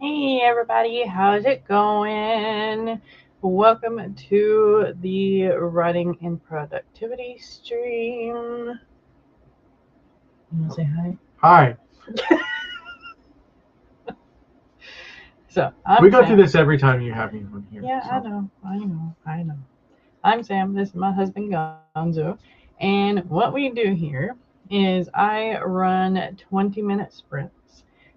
Hey everybody, how's it going? Welcome to the writing and productivity stream. You want to say hi? Hi. So, I'm We go through Sam. this every time you have me on here. Yeah, So. I know. I'm Sam. This is my husband Gonzo. And what we do here is I run 20-minute sprints.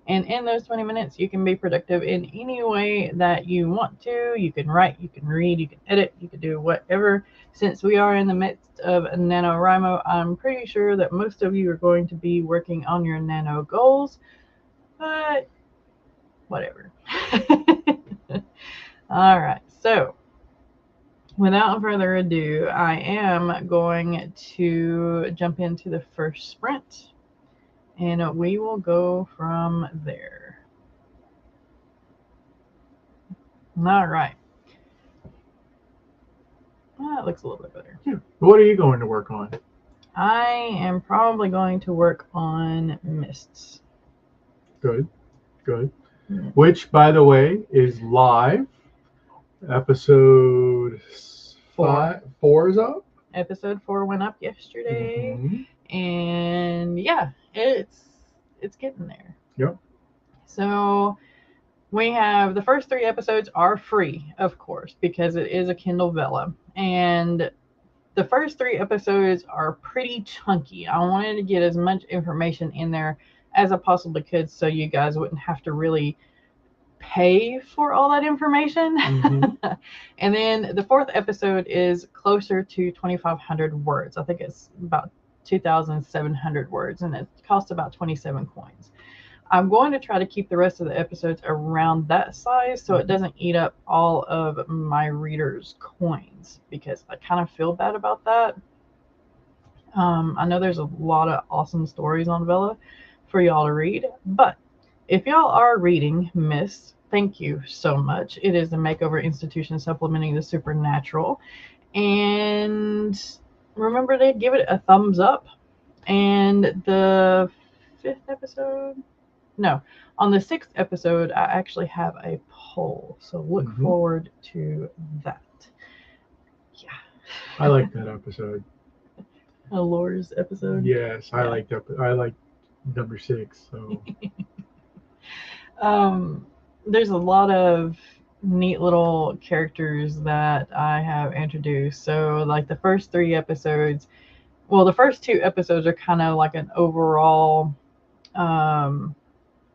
And in those 20 minutes, you can be productive in any way that you want to. You can write, you can read, you can edit, you can do whatever. Since we are in the midst of NaNoWriMo, I'm pretty sure that most of you are going to be working on your nano goals, but whatever. All right, so without further ado, I am going to jump into the first sprint and we will go from there. All right. That looks a little bit better. Yeah. What are you going to work on? I am probably going to work on mists. Good. Good. Yeah. Which, by the way, is live. Episode four is up. Episode 4 went up yesterday, Mm-hmm. and yeah, it's getting there. Yep. So we have the first 3 episodes are free, of course, because it is a Kindle Vella, and the first 3 episodes are pretty chunky. I wanted to get as much information in there as I possibly could, so you guys wouldn't have to really pay for all that information. Mm-hmm. And then the 4th episode is closer to 2,500 words. I think it's about 2,700 words, and it costs about 27 coins. I'm going to try to keep the rest of the episodes around that size so it doesn't eat up all of my readers' coins, because I kind of feel bad about that. I know there's a lot of awesome stories on Vella for y'all to read, but if y'all are reading Miss, thank you so much. It is a makeover institution supplementing the supernatural. And remember to give it a thumbs up. And the 5th episode? No, on the 6th episode, I actually have a poll. So look forward to that. Yeah. I like that episode. A Lore's episode. Yes, I Yeah. like number 6. So. Um, there's a lot of neat little characters that I have introduced. So, like the first 3 episodes, well, the first 2 episodes are kind of like an overall um,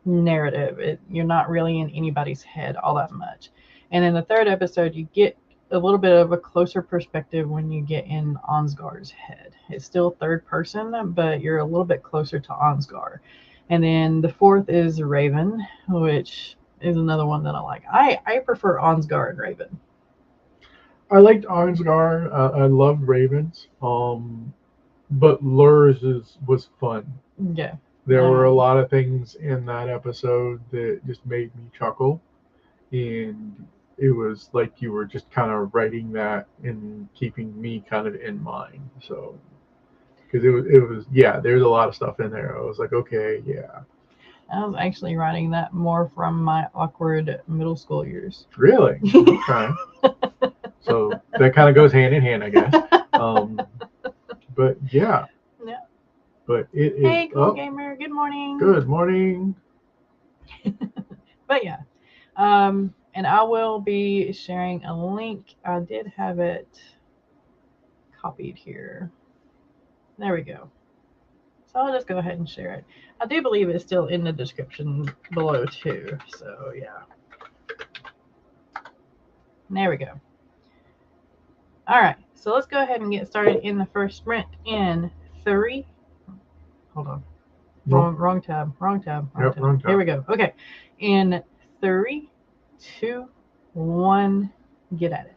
narrative. You're not really in anybody's head all that much. And in the 3rd episode, you get a little bit of a closer perspective when you get in Ansgar's head. It's still third person, but you're a little bit closer to Ansgar. And then the 4th is Raven, which is another one that I like. I prefer Ansgar and Raven. I liked Arnsgar. I loved Ravens. But Lurs was fun. Yeah. There were a lot of things in that episode that just made me chuckle, and it was like you were just kind of writing that and keeping me kind of in mind. So, because it was yeah, there's a lot of stuff in there. I was like, okay, yeah, I was actually writing that more from my awkward middle school years. really, okay. So that kind of goes hand in hand, I guess. Um, but yeah, Yeah. but it is. Hey, cool gamer. Good morning. Good morning. But yeah, and I will be sharing a link. I did have it copied here. There we go. So I'll just go ahead and share it. I do believe it's still in the description below too. So yeah. There we go. All right. So let's go ahead and get started in the first sprint in 3. Hold on. Wrong tab. Wrong tab. Yep, wrong tab. Here we go. Okay. In 3, 2, 1, get at it.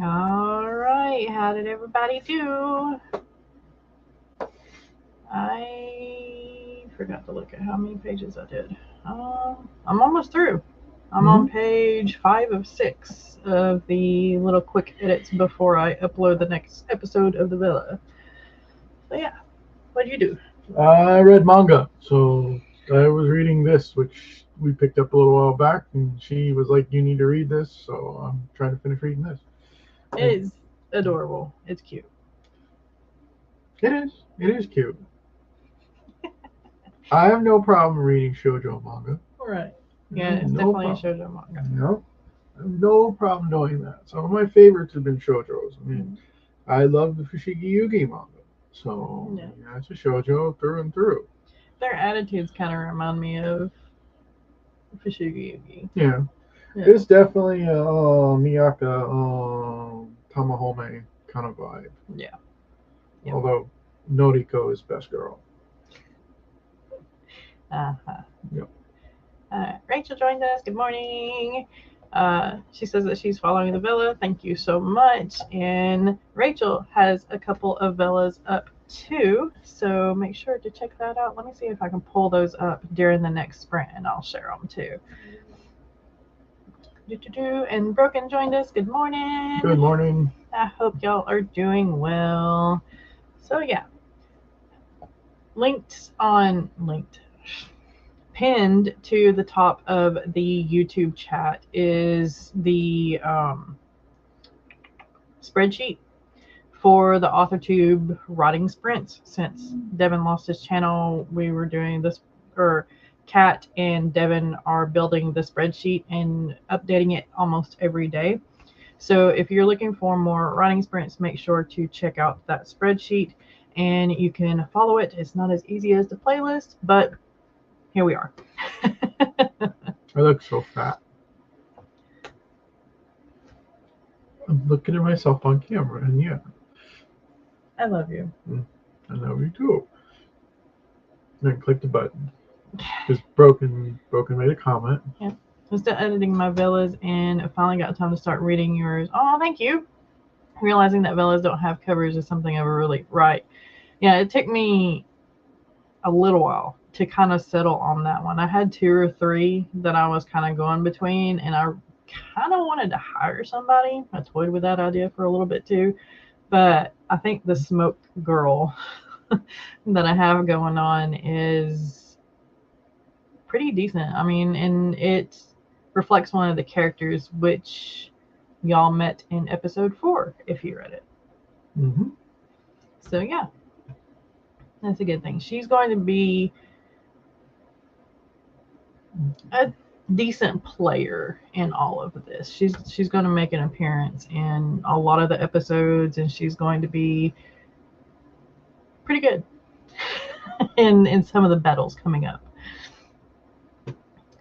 All right, how did everybody do? I forgot to look at how many pages I did. I'm almost through. I'm on page 5 of 6 of the little quick edits before I upload the next episode of the Villa. So yeah, what'd you do? I read manga, so I was reading this, which we picked up a little while back, and she was like, "You need to read this," so I'm trying to finish reading this. It is adorable. It's cute. It is. It is cute. I have no problem reading shoujo manga. Right. Yeah, it's no definitely problem. a shoujo manga. No, I have no problem doing that. Some of my favorites have been shoujos. I mean, I love the Fushigi Yugi manga, so Yeah. it's a shoujo through and through. Their attitudes kind of remind me of Fushigi Yugi. Yeah. Yeah. It's definitely a Miyaka Tamahome kind of vibe. Yeah. Yep. Although Noriko is best girl. Uh-huh. Yep. Rachel joined us. Good morning. She says that she's following the Villa. Thank you so much. And Rachel has a couple of Villas up too, so make sure to check that out. Let me see if I can pull those up during the next sprint, and I'll share them too. And Broken joined us. Good morning. Good morning. I hope y'all are doing well. So yeah, pinned to the top of the YouTube chat is the spreadsheet for the AuthorTube writing sprints. Since Devin lost his channel, we were doing this, or Kat and Devin are building the spreadsheet and updating it almost every day. So if you're looking for more writing sprints, make sure to check out that spreadsheet and you can follow it. It's not as easy as the playlist, but here we are. I look so fat. I'm looking at myself on camera, and yeah. I love you. I love you too. Then click the button. Because Broken made a comment. Yeah. I'm still editing my villas and I finally got time to start reading yours. Oh, thank you. Realizing that villas don't have covers is something I really right. Yeah, it took me a little while to kind of settle on that one. I had 2 or 3 that I was kind of going between, and I kind of wanted to hire somebody. I toyed with that idea for a little bit too, but I think the Smoke Girl that I have going on is pretty decent. I mean, and it reflects one of the characters which y'all met in episode 4 if you read it. Mm-hmm. So yeah, that's a good thing. She's going to be a decent player in all of this. She's going to make an appearance in a lot of the episodes, and she's going to be pretty good in some of the battles coming up.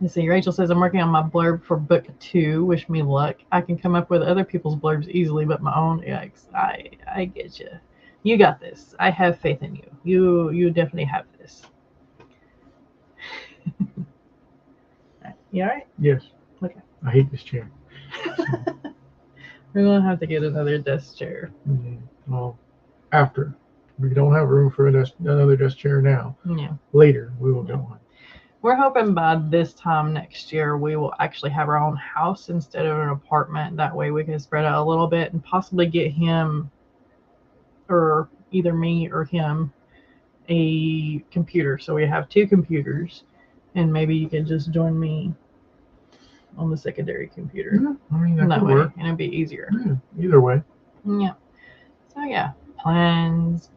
Let's see, Rachel says, I'm working on my blurb for book 2. Wish me luck. I can come up with other people's blurbs easily, but my own, yikes. I get you. You got this. I have faith in you. You definitely have this. You all right? Yes. Okay. I hate this chair. We're going to have to get another desk chair. Well, after. We don't have room for another desk chair now. Yeah. Later, we will get one. We're hoping by this time next year we will actually have our own house instead of an apartment. That way we can spread out a little bit and possibly get him, or either me or him, a computer. So we have 2 computers, and maybe you can just join me on the secondary computer. Yeah, I mean, that could way, work. and it'd be easier. Yeah, either way. Yeah. So yeah, plans.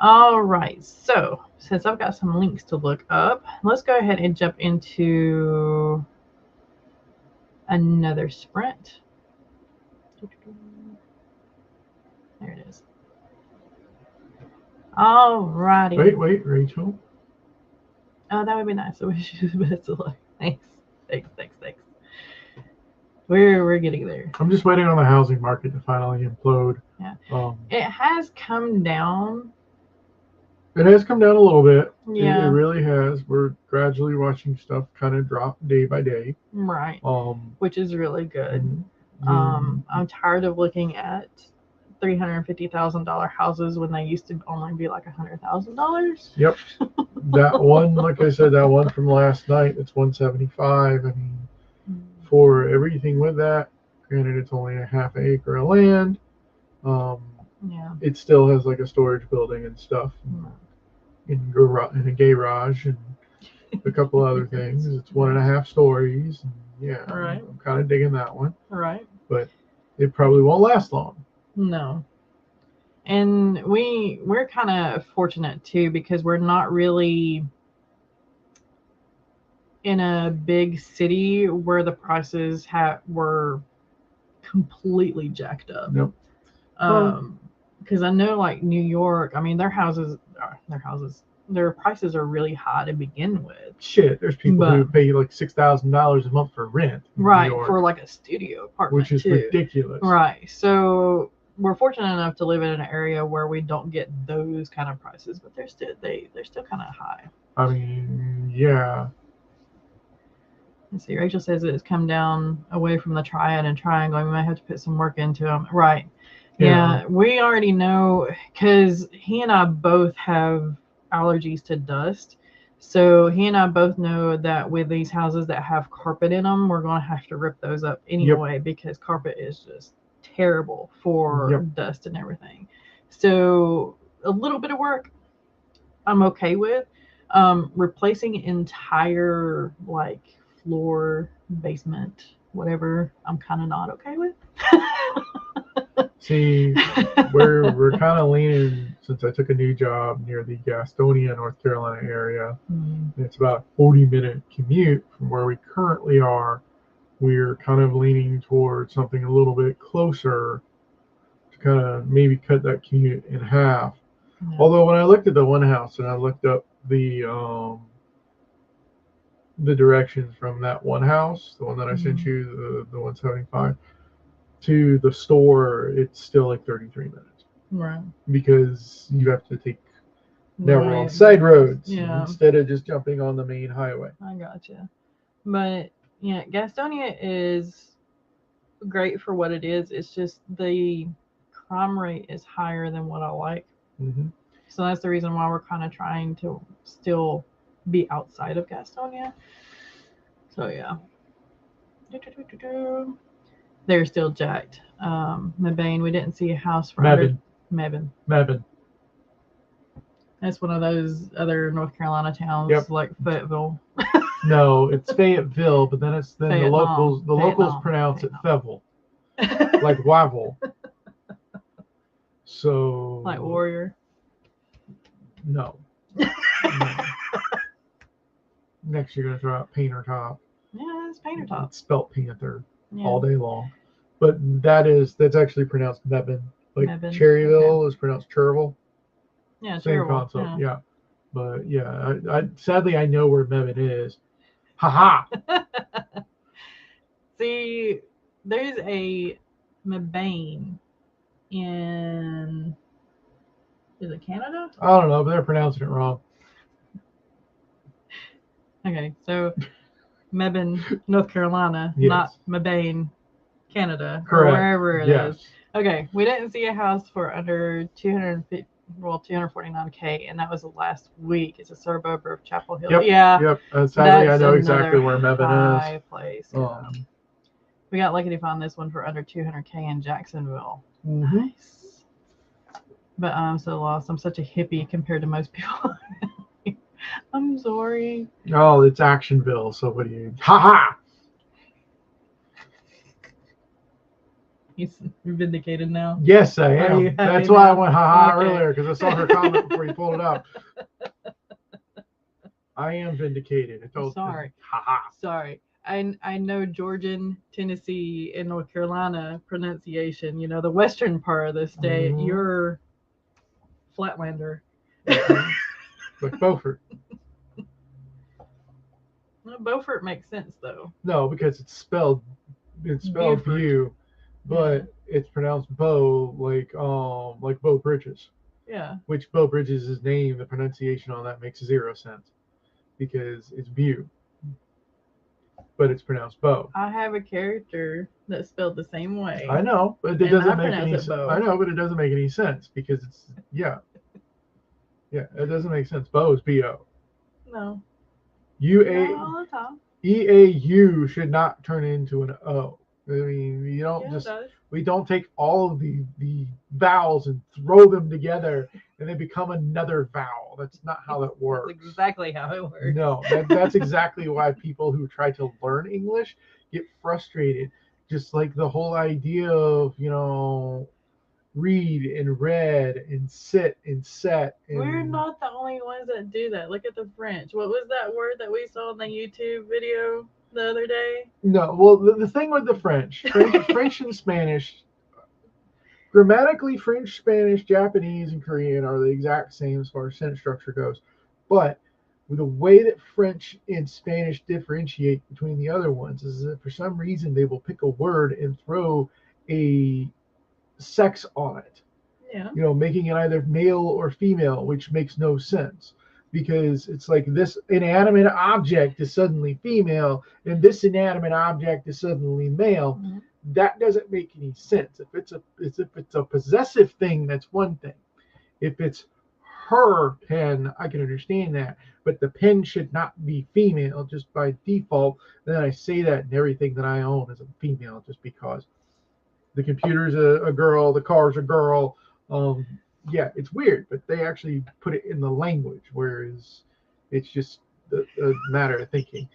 All right, so since I've got some links to look up, let's go ahead and jump into another sprint. There it is. All righty. Wait, Rachel. Oh, that would be nice. I wish you the best of luck. Thanks. We're getting there. I'm just waiting on the housing market to finally implode. Yeah. It has come down. It has come down a little bit. Yeah. It really has. We're gradually watching stuff kind of drop day by day. Right. Which is really good. I'm tired of looking at $350,000 houses when they used to only be like $100,000. Yep. That one, like I said, that one from last night, it's 175. I mean, for everything with that, granted it's only a half acre of land. Yeah. It still has like a storage building and stuff, in a garage and a couple other things. It's 1.5 stories. And yeah, Right. I'm kind of digging that one. Right. But it probably won't last long. No. And we're kind of fortunate too because we're not really in a big city where the prices were completely jacked up. Nope. Because I know like New York, I mean their prices are really high to begin with. Shit, there's people who pay like $6,000 a month for rent. Right, for like a studio apartment, which is ridiculous. Right. So we're fortunate enough to live in an area where we don't get those kind of prices, but they're still kind of high. I mean, yeah. Let's see, Rachel says it's come down away from the triad and triangle. We might have to put some work into them. Right. Yeah, we already know because he and I both have allergies to dust. So he and I both know that with these houses that have carpet in them, we're going to have to rip those up anyway because carpet is just terrible for dust and everything. So a little bit of work I'm okay with. Replacing entire like floor, basement, whatever, I'm kind of not okay with. See, we're kind of leaning, since I took a new job near the Gastonia, North Carolina area. Mm-hmm. It's about a 40-minute commute from where we currently are. We're kind of leaning towards something a little bit closer to kind of maybe cut that commute in half. Yeah. Although when I looked at the one house and I looked up the directions from that one house, the one that I sent you, the 175, to the store, it's still like 33 minutes. Right. Because you have to take we're on side roads instead of just jumping on the main highway. I gotcha. But yeah, Gastonia is great for what it is. It's just the crime rate is higher than what I like. Mm-hmm. So that's the reason why we're kind of trying to still be outside of Gastonia. So yeah. They're still jacked. Mebane, we didn't see a house for Mebane. That's one of those other North Carolina towns like Fayetteville. No, it's Fayetteville, but then the locals pronounce it Feville. Like Wavel. So like warrior. No. Next you're gonna throw out Painter Top. Yeah, it's Painter Top. It's spelt Panther all day long. But that's actually pronounced Mebane. Like Cherryville is pronounced Cherville. Yeah, same concept. Yeah. But yeah, I sadly I know where Mebane is. Ha ha. See, there's a Mebane in, is it Canada? I don't know, but they're pronouncing it wrong. Okay, so Mebane, North Carolina, not Mebane, Canada, correct, or wherever it is. Okay, we didn't see a house for under 249K, and that was last week. It's a suburb of Chapel Hill. Yep, yeah. Yep. Sadly, I know exactly where Mebane is. Place. Yeah. We got lucky to find this one for under 200K in Jacksonville. Mm-hmm. Nice. But I'm so lost. I'm such a hippie compared to most people. I'm sorry. Oh, it's Actionville. So what do you? Ha ha. He's vindicated now. Yes, I am. That's why I went ha ha earlier, because I saw her comment before you pulled it up. I am vindicated. I told sorry. Ha ha. Sorry. I know Georgian, Tennessee, and North Carolina pronunciation. You know, the western part of the state. Mm-hmm. You're Flatlander. Like Beaufort. Well, Beaufort makes sense though. No, because it's spelled Bew, but it's pronounced Bow, like Bow Bridges. Yeah. Which Bow Bridges is named. The pronunciation on that makes 0 sense because it's Bew. but it's pronounced bow. I have a character that's spelled the same way. I know, but it And doesn't I make pronounce any it sense. bow. I know, but it doesn't make any sense because it's it doesn't make sense. Bow is B-O. No. U Not A all the time. E-A-U should not turn into an O. I mean, you don't Yeah, it just does. we don't take all of the vowels and throw them together and they become another vowel. That's not how that works. That's exactly how it works. No, that's exactly why people who try to learn English get frustrated. Just like the whole idea of, read and read and sit and set. And We're not the only ones that do that. Look at the French. What was that word that we saw in the YouTube video the other day? No, well, the thing with the French and Spanish, grammatically, French, Spanish, Japanese, and Korean are the exact same as far as sentence structure goes. But the way that French and Spanish differentiate between the other ones is that for some reason they will pick a word and throw a sex on it. Yeah. Making it either male or female, which makes no sense because it's like this inanimate object is suddenly female and this inanimate object is suddenly male. Mm-hmm. That doesn't make any sense. If it's a possessive thing, that's one thing. If it's her pen, I can understand that, but the pen should not be female just by default. Then I say that in everything that I own is a female just because. The computer's a girl, the car's a girl. Yeah, it's weird, but they actually put it in the language, whereas it's just a matter of thinking.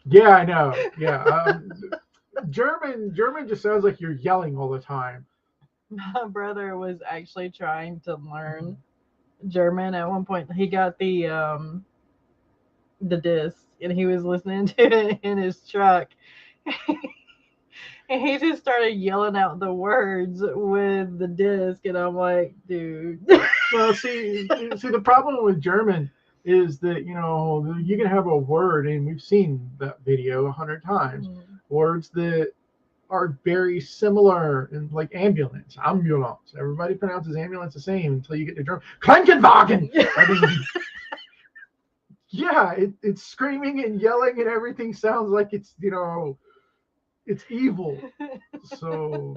Yeah, I know. Yeah, German just sounds like you're yelling all the time. My brother was actually trying to learn German at one point. He got the disc and he was listening to it in his truck. And he just started yelling out the words with the disc, and I'm like, dude. Well, see, the problem with German is that you can have a word, and we've seen that video 100 times. Words that are very similar, and like ambulance. Everybody pronounces ambulance the same until you get to German. Krankenwagen. I mean, yeah, it's screaming and yelling, and everything sounds like it's it's evil. So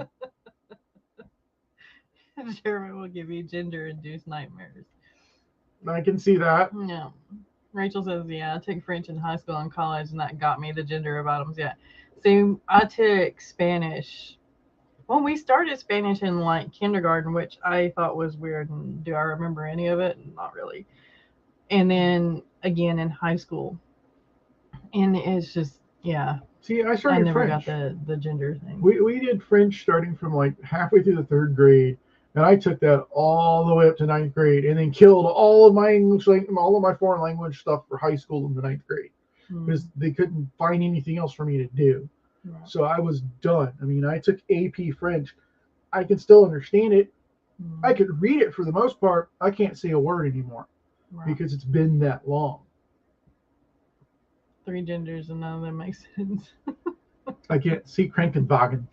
German will give you gender-induced nightmares. I can see that. No. Rachel says, yeah, I took French in high school and college, and that got me the gender of items. Yeah. See, I took Spanish. Well, we started Spanish in like kindergarten, which I thought was weird. And do I remember any of it? Not really. And then again in high school. And it's just, yeah. See, I started never French. got the gender thing. We did French starting from like halfway through the 3rd grade, and I took that all the way up to 9th grade, and then killed all of my English, all of my foreign language stuff for high school in the 9th grade because they couldn't find anything else for me to do. Right. So I was done. I mean, I took AP French. I can still understand it. I could read it for the most part. I can't say a word anymore because it's been that long. 3 genders and none of them make sense. I can't see Krankenwagen.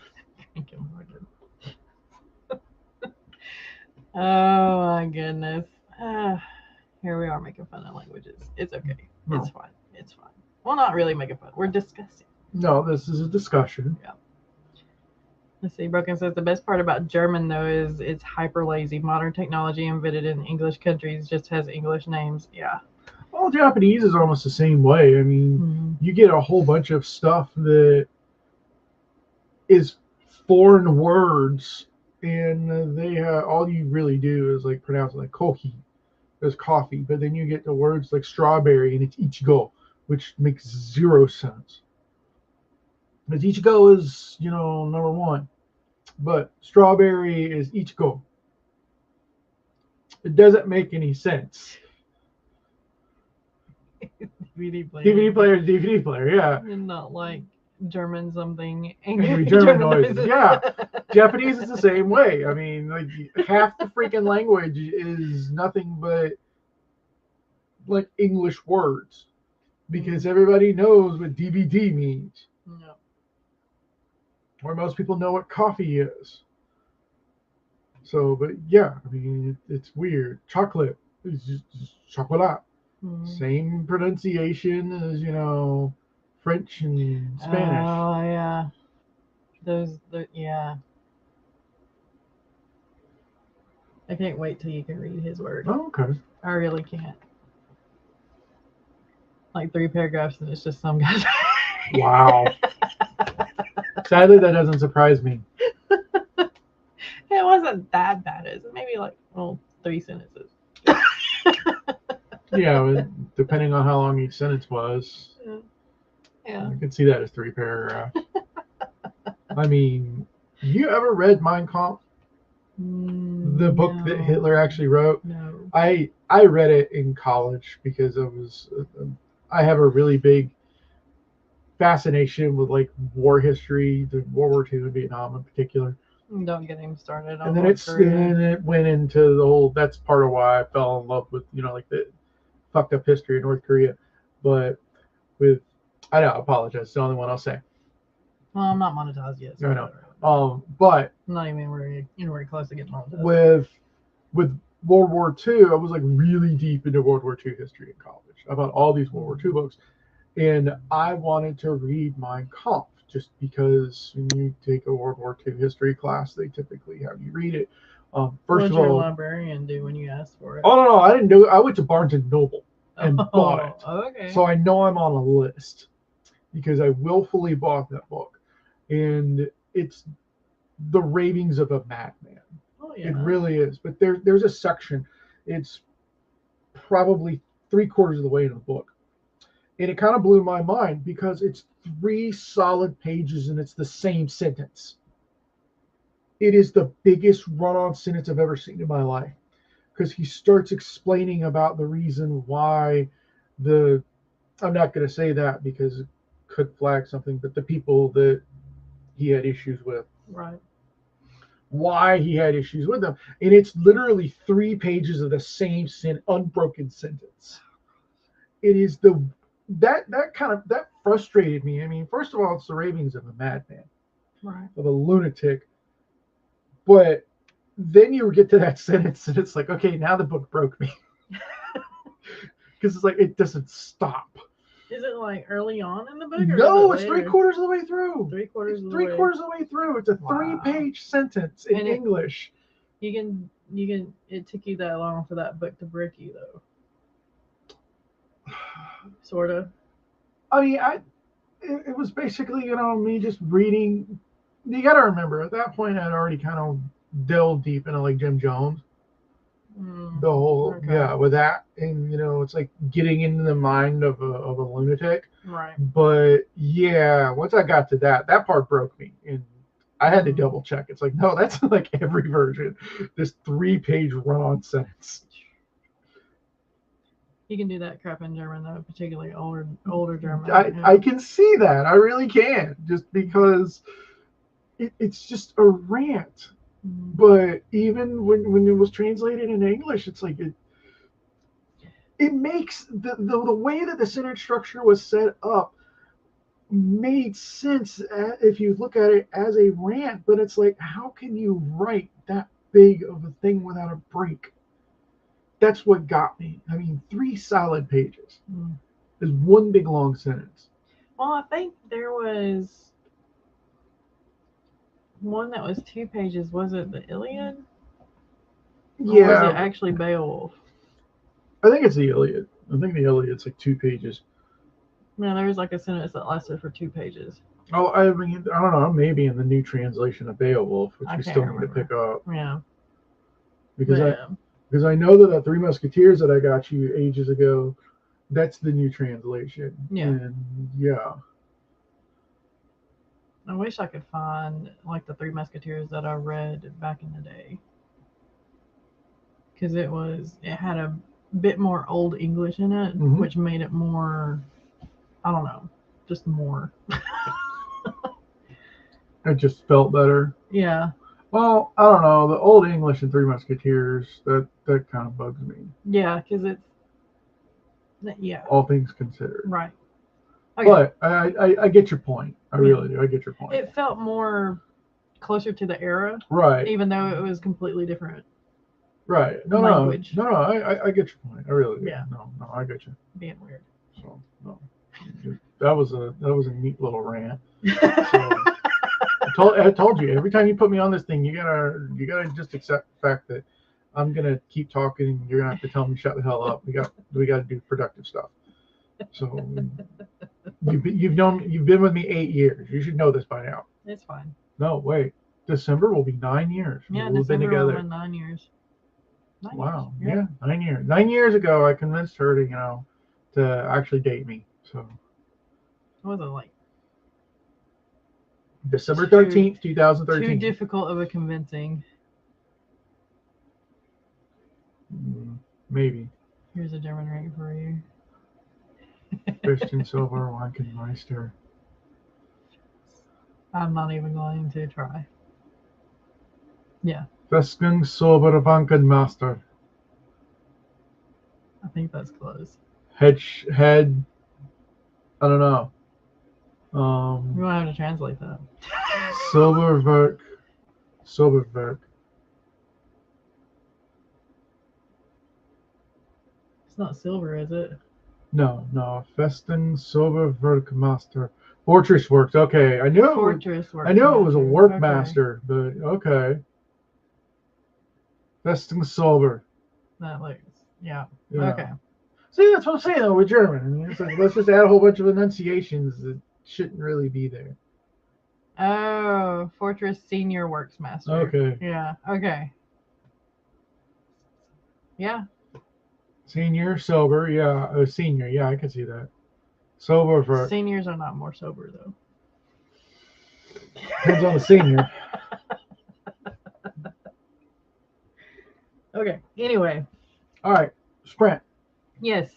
Oh my goodness. Here we are making fun of languages. It's okay. No. It's fine. It's fine. Well, not really making fun. We're discussing. No, this is a discussion. Yeah. Let's see. Broken says the best part about German though is it's hyper lazy. Modern technology invented in English countries just has English names. Yeah. Well, Japanese is almost the same way. I mean, you get a whole bunch of stuff that is foreign words, and they all you really do is like pronounce it like kohi, there's coffee, but then you get the words like strawberry and it's ichigo, which makes 0 sense. Because ichigo is number 1, but strawberry is ichigo. It doesn't make any sense. DVD player, yeah. And not like German something. Angry German noises. Yeah. Japanese is the same way. I mean, like half the freaking language is nothing but like English words because everybody knows what DVD means. No. Or most people know what coffee is. So, but yeah, I mean, it's weird. Chocolate is just chocolate. Same pronunciation as, French and Spanish. Oh, yeah. Yeah. I can't wait till you can read his word. Oh, okay. I really can't. Like 3 paragraphs and it's just some guys. Wow. Sadly, that doesn't surprise me. It wasn't that bad. It's maybe like 3 sentences. Yeah, depending on how long each sentence was. Yeah. I can see that as 3 paragraphs. I mean, you ever read Mein Kampf? The book that Hitler actually wrote? No. I read it in college because I have a really big fascination with like war history, the World War II and Vietnam in particular. Don't get him started on And then North Korea. it went into the whole. That's part of why I fell in love with like the fucked up history of North Korea. But I apologize. It's the only one I'll say. Well, I'm not monetized yet. So I know. But I'm not even anywhere close to getting monetized. With World War II, I was like really deep into World War II history in college about all these World War II books, and I wanted to read Mein Kampf just because when you take a World War II history class, they typically have you read it. First of all, what did your librarian do when you asked for it? Oh no, I didn't do it. I went to Barnes and Noble and bought it. Okay. So I know I'm on a list because I willfully bought that book, and it's the ravings of a madman. Oh, yeah. It really is. But there's a section. It's probably 3/4 of the way in the book, and it kind of blew my mind because it's 3 solid pages and it's the same sentence. It is the biggest run-on sentence I've ever seen in my life. Because he starts explaining about the reason why I'm not going to say that because it could flag something, but the people that he had issues with. Right. Why he had issues with them. And it's literally 3 pages of the same unbroken sentence. It is that frustrated me. I mean, first of all, it's the ravings of a madman. Right. Of a lunatic. But then you get to that sentence and it's like, okay, now the book broke me. Because it's like it doesn't stop. Is it like early on in the book? No, it's 3/4 of the way through. 3/4 of the way. 3/4 of the way through. It's a 3-page sentence in English. You can. It took you that long for that book to break you, though. Sort of. I mean, it was basically me just reading. You got to remember, at that point, I'd already kind of delved deep into like Jim Jones. The whole with that, and it's like getting into the mind of a lunatic. Right. But yeah, once I got to that part broke me, and I had to double check. It's like, no, that's like every version. This 3-page run-on sentence. You can do that crap in German, though, particularly older German. I can see that. I really can, just because it's just a rant. But even when it was translated into English, it's like it makes the way that the sentence structure was set up made sense if you look at it as a rant. But it's like, how can you write that big of a thing without a break? That's what got me. I mean, 3 solid pages is one big long sentence. Well, I think there was one that was 2 pages. Was it the Iliad? Yeah. Or was it actually Beowulf? I think it's the Iliad. I think the Iliad's like 2 pages. No, there was like a sentence that lasted for 2 pages. Oh, I mean, I don't know. Maybe in the new translation of Beowulf, which we still need to pick up. Yeah. Because I know that the 3 Musketeers that I got you ages ago, that's the new translation. Yeah. And yeah. I wish I could find like the 3 Musketeers that I read back in the day. Because it had a bit more Old English in it, which made it more, I don't know, just more. It just felt better. Yeah. Well, I don't know. The Old English and 3 Musketeers, that kind of bugs me. Yeah, because it's, all things considered. Right. Okay. But I get your point. I really do. I get your point. It felt more closer to the era. Right. Even though it was completely different Right. No, language. no. I get your point. I really do. Yeah. No, I get you. Being weird. So no, that was a neat little rant. So I told you every time you put me on this thing, you gotta just accept the fact that I'm gonna keep talking, and you're gonna have to tell me shut the hell up. We got to do productive stuff. So you've been with me 8 years. You should know this by now. It's fine. No, wait. December will be 9 years. Yeah, We've been December will together. be 9 years. 9 Wow. years. Yeah, 9 years. 9 years ago, I convinced her to actually date me. So It wasn't like December 13th, too 2013. difficult of a convincing. Maybe. Here's a German ring for you. Christian Silver, Wankenmeister. I'm not even going to try. Yeah, Festung Silver, Wankenmaster. I think that's close. Head. I don't know. We might have to translate that. Silverwerk. It's not silver, is it? No. Festung Silverwerkmaster. Fortress Works. Okay, I knew Fortress Works. I knew it was a work Okay. master, but okay. Festung Silver. That looks. Yeah. Yeah. Okay. See, that's what I'm saying though with German. I mean, it's like, let's just add a whole bunch of enunciations that shouldn't really be there. Oh, Fortress Senior Works Master. Okay. Yeah. Okay. Yeah. Senior, sober, yeah. Senior, yeah, I can see that. Sober for Seniors are not more sober though. depends on the senior. Okay. Anyway. All right, sprint. Yes.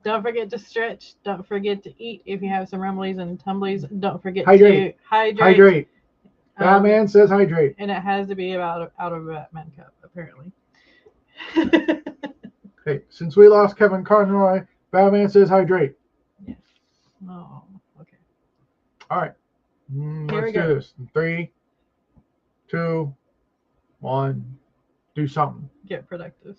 Don't forget to stretch. Don't forget to eat. If you have some rumblies and tumblies, don't forget Hydrate. to hydrate. Hydrate. Batman says hydrate. And it has to be out of a Batman cup, apparently. Hey, since we lost Kevin Conroy, Batman says hydrate. Yes. Oh, okay. All right. Here Let's we do go. this. 3, 2, 1. Do something. Get productive.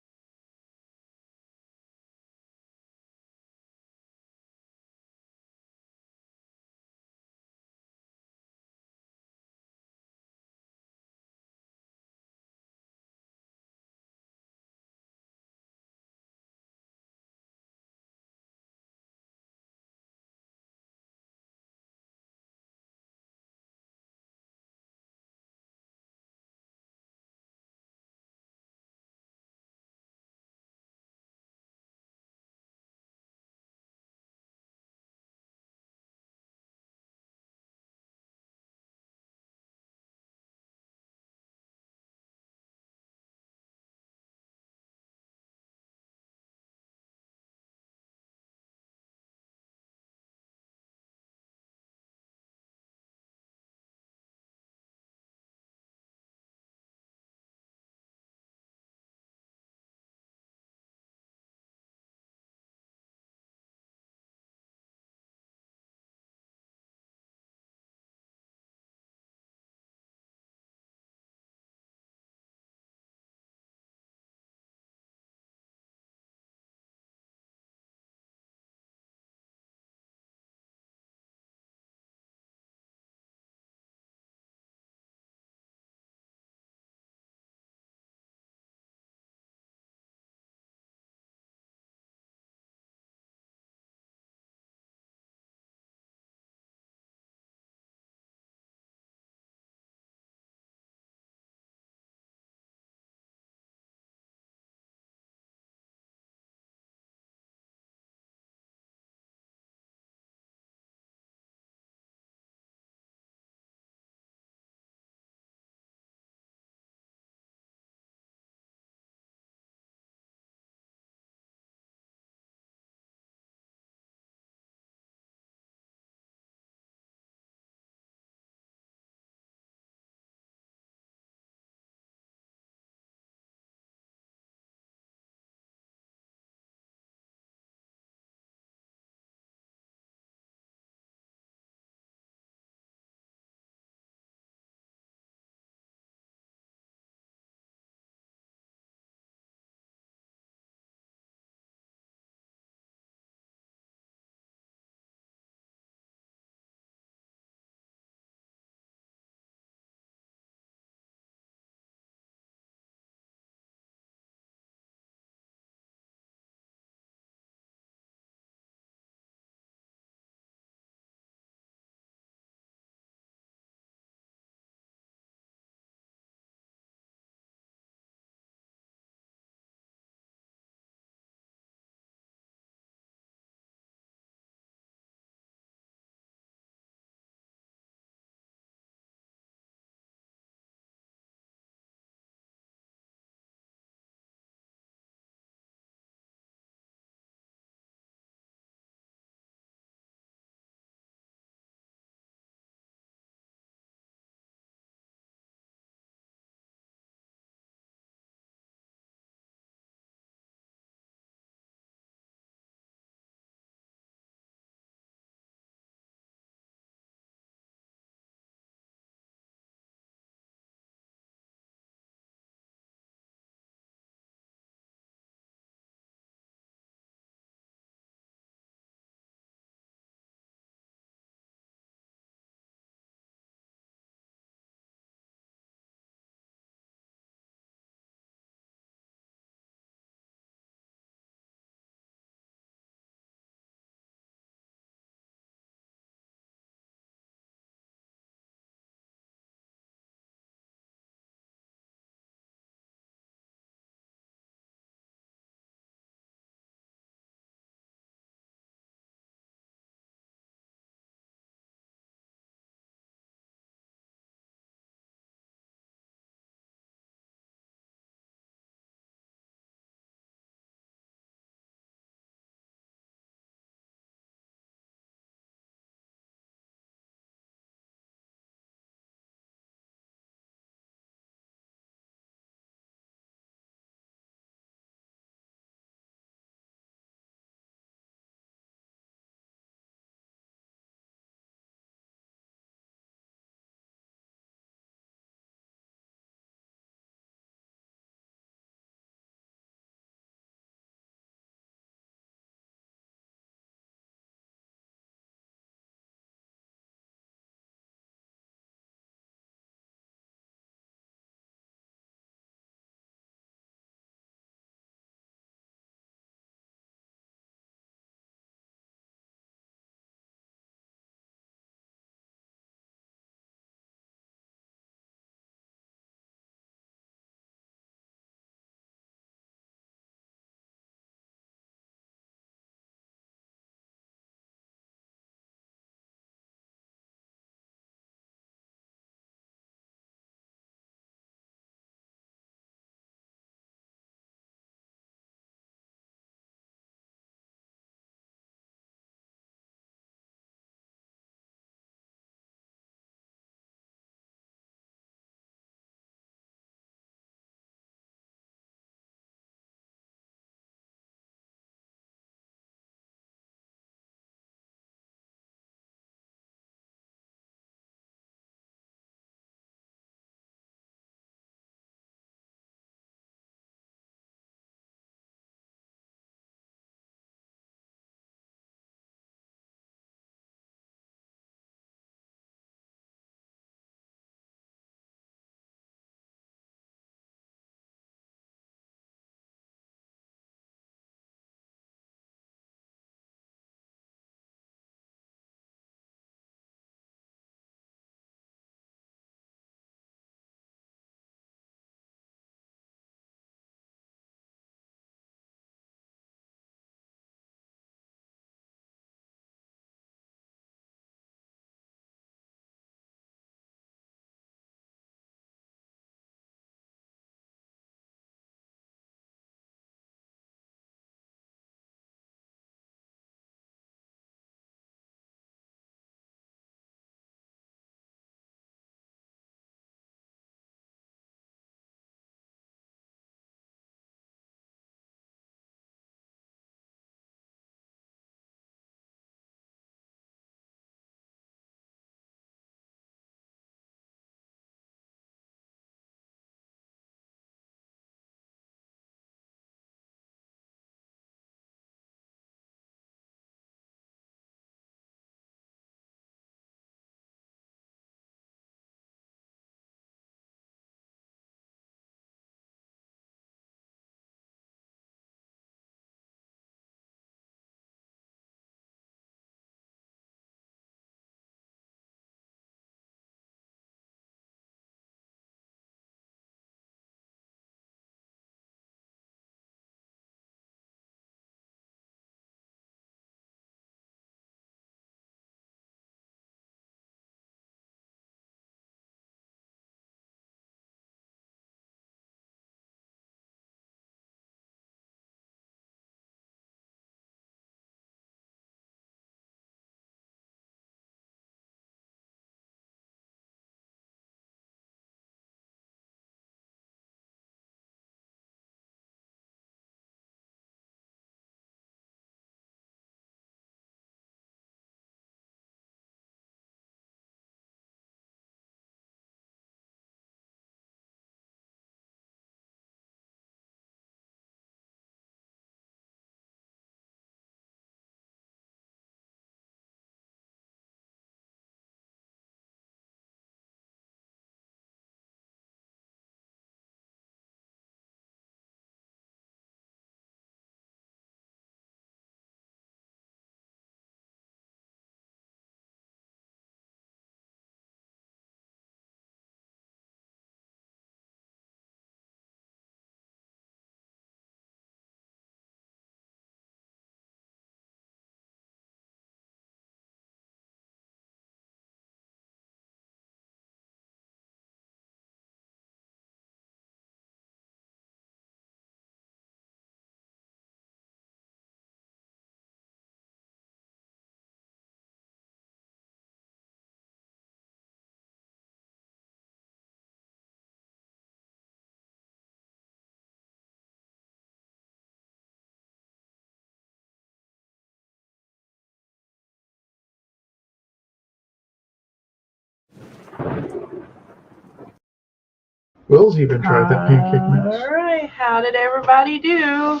Will's even tried that pancake mix. All right, how did everybody do?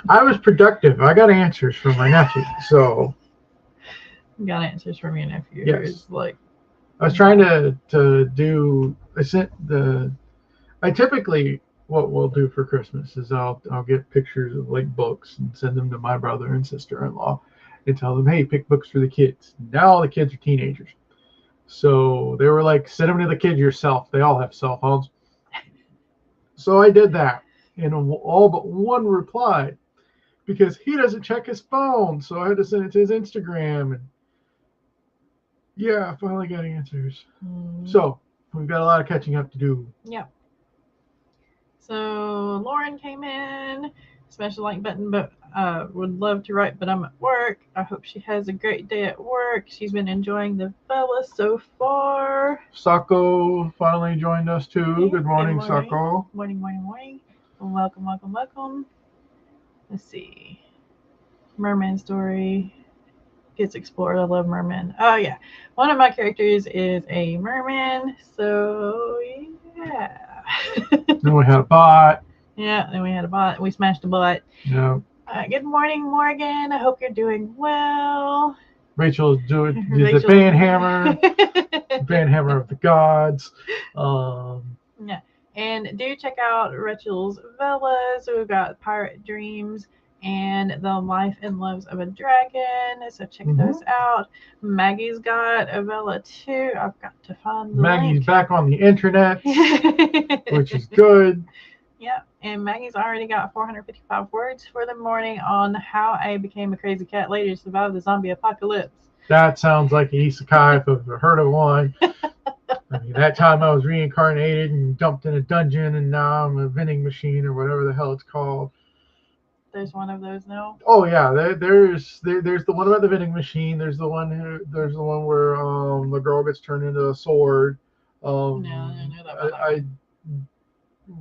I was productive. I got answers from my nephew, so Got answers from your nephew. Yes. It's like I was trying to do. I typically what we'll do for Christmas is I'll get pictures of like books and send them to my brother and sister-in-law and tell them, hey, pick books for the kids. Now all the kids are teenagers, so they were like, send them to the kids yourself. They all have cell phones. So I did that, and all but one replied because he doesn't check his phone. So I had to send it to his Instagram, and yeah, I finally got answers. So we've got a lot of catching up to do. Yep. So Lauren came in, smashed the like button, but would love to write, but I'm at work. I hope she has a great day at work. She's been enjoying the fellas so far. Sako finally joined us too. Yeah, Good morning, good morning. Sako. Morning. Welcome. Let's see. Merman story gets explored. I love merman. Oh yeah. One of my characters is a merman, so yeah. Then we had a bot. Yeah, then we had a bot. We smashed a bot. Yeah. Good morning, Morgan. I hope you're doing well. Rachel's doing the band hammer. Band hammer of the gods. Yeah. And do check out Rachel's Villas. We've got Pirate Dreams and The Life and Loves of a Dragon. So check those out. Maggie's got a Villa too. I've got to find the Maggie's link. back on the internet, which is good. Yep, and Maggie's already got 455 words for the morning on how I became a crazy cat lady to survive the zombie apocalypse. That sounds like an isekai if I've heard of one. I mean, that time I was reincarnated and dumped in a dungeon, and now I'm a vending machine or whatever the hell it's called. There's one of those now. Oh yeah, there's the one about the vending machine. There's the one where the girl gets turned into a sword. No, I know that. I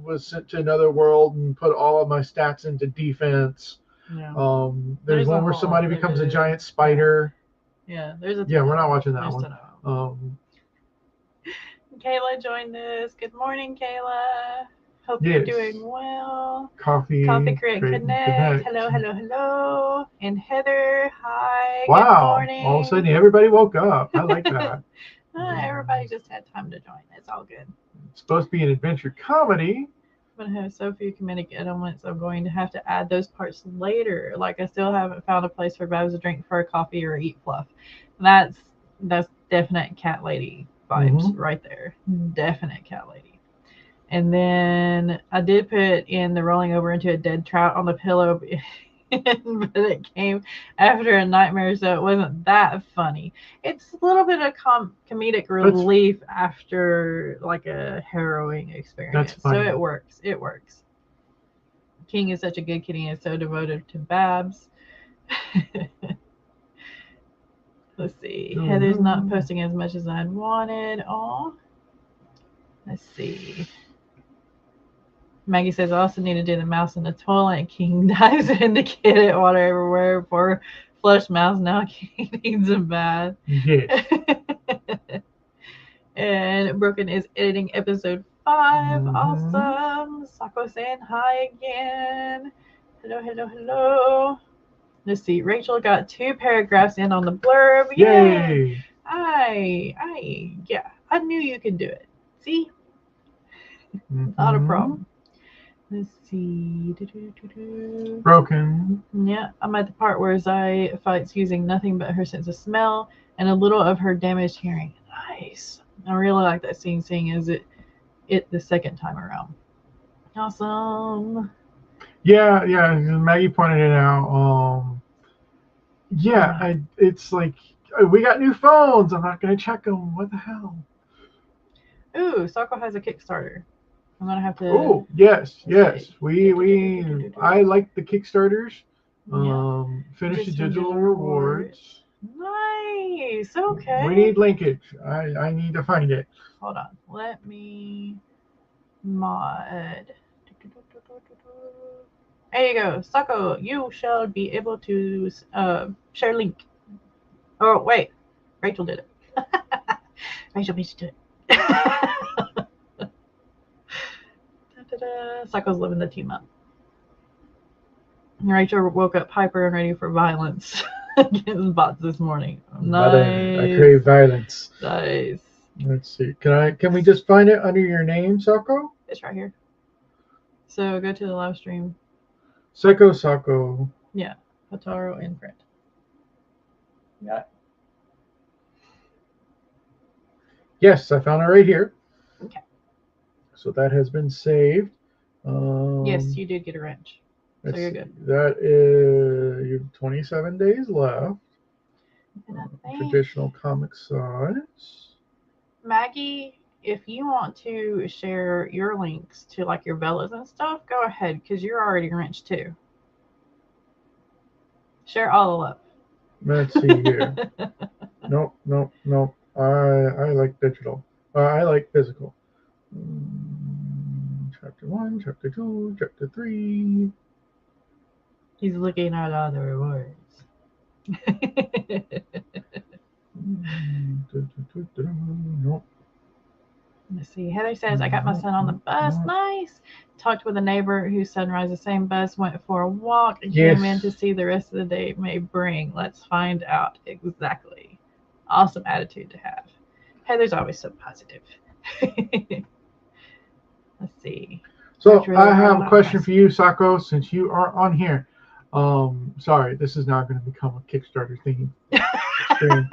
was sent to another world and put all of my stats into defense. Yeah. There's one where somebody becomes a giant spider. Yeah, there's a. Yeah, we're not watching that one. Kayla joined us. Good morning, Kayla. Hope you're doing well. Coffee Create Connect. Hello. And Heather, hi. Wow. Good morning. All of a sudden, everybody woke up. I like that. Everybody just had time to join. It's all good. It's supposed to be an adventure comedy. I'm going to have so few comedic elements. I'm going to have to add those parts later. Like I still haven't found a place for Babs to drink for a coffee or eat fluff. That's definite cat lady vibes right there. Definite cat lady. And then I did put in the rolling over into a dead trout on the pillow, but it came after a nightmare, so it wasn't that funny. It's a little bit of comedic relief after like a harrowing experience. So it works. King is such a good kitty and so devoted to Babs. Let's see. Heather's not posting as much as I'd wanted. Oh, let's see. Maggie says, I also need to do the mouse in the toilet. King dives in to get it, water everywhere. Poor flush mouse. Now King needs a bath. Yes. And Broken is editing episode 5. Awesome. Sako saying hi again. Hello. Let's see. Rachel got 2 paragraphs in on the blurb. Yay. Yeah. I knew you could do it. See? Not a problem. Let's see. Broken. Yeah, I'm at the part where Zai fights using nothing but her sense of smell and a little of her damaged hearing. Nice. I really like that scene, seeing as it the second time around. Awesome. Yeah. Maggie pointed it out. It's like we got new phones. I'm not gonna check them. What the hell? Ooh, Sako has a Kickstarter. I'm gonna have to. Oh yes. I like the Kickstarters. Finish the digital rewards. Nice. Okay. We need linkage. I need to find it. Hold on. Let me mod. There you go. Sako, you shall be able to share link. Oh wait, Rachel did it. Rachel beats you to it. Da-da-da. Psycho's living the team up. Rachel woke up hyper and ready for violence against bots this morning. Nice. I crave violence. Nice. Let's see. Can we just find it under your name, Sako? It's right here. So go to the live stream. Psycho Sako. Yeah. Hataro in print. Got it? Yes, I found it right here. Okay. So that has been saved. Yes, you did get a wrench. So you're good. That is, you have 27 days left. Traditional comic size. Maggie, if you want to share your links to like your Bellas and stuff, go ahead because you're already wrenched too. Share all of Let's see here. Nope. I like digital. I like physical. Chapter 1, Chapter 2, Chapter 3. He's looking at other words. Nope. Let's see. Heather says, I got my son on the bus. Nice. Talked with a neighbor whose son rides the same bus, went for a walk, and came in to see the rest of the day may bring. Let's find out exactly. Awesome attitude to have. Heather's always so positive. Let's see. So I have a question for you, Sako, since you are on here. Sorry, this is not going to become a Kickstarter thingy stream.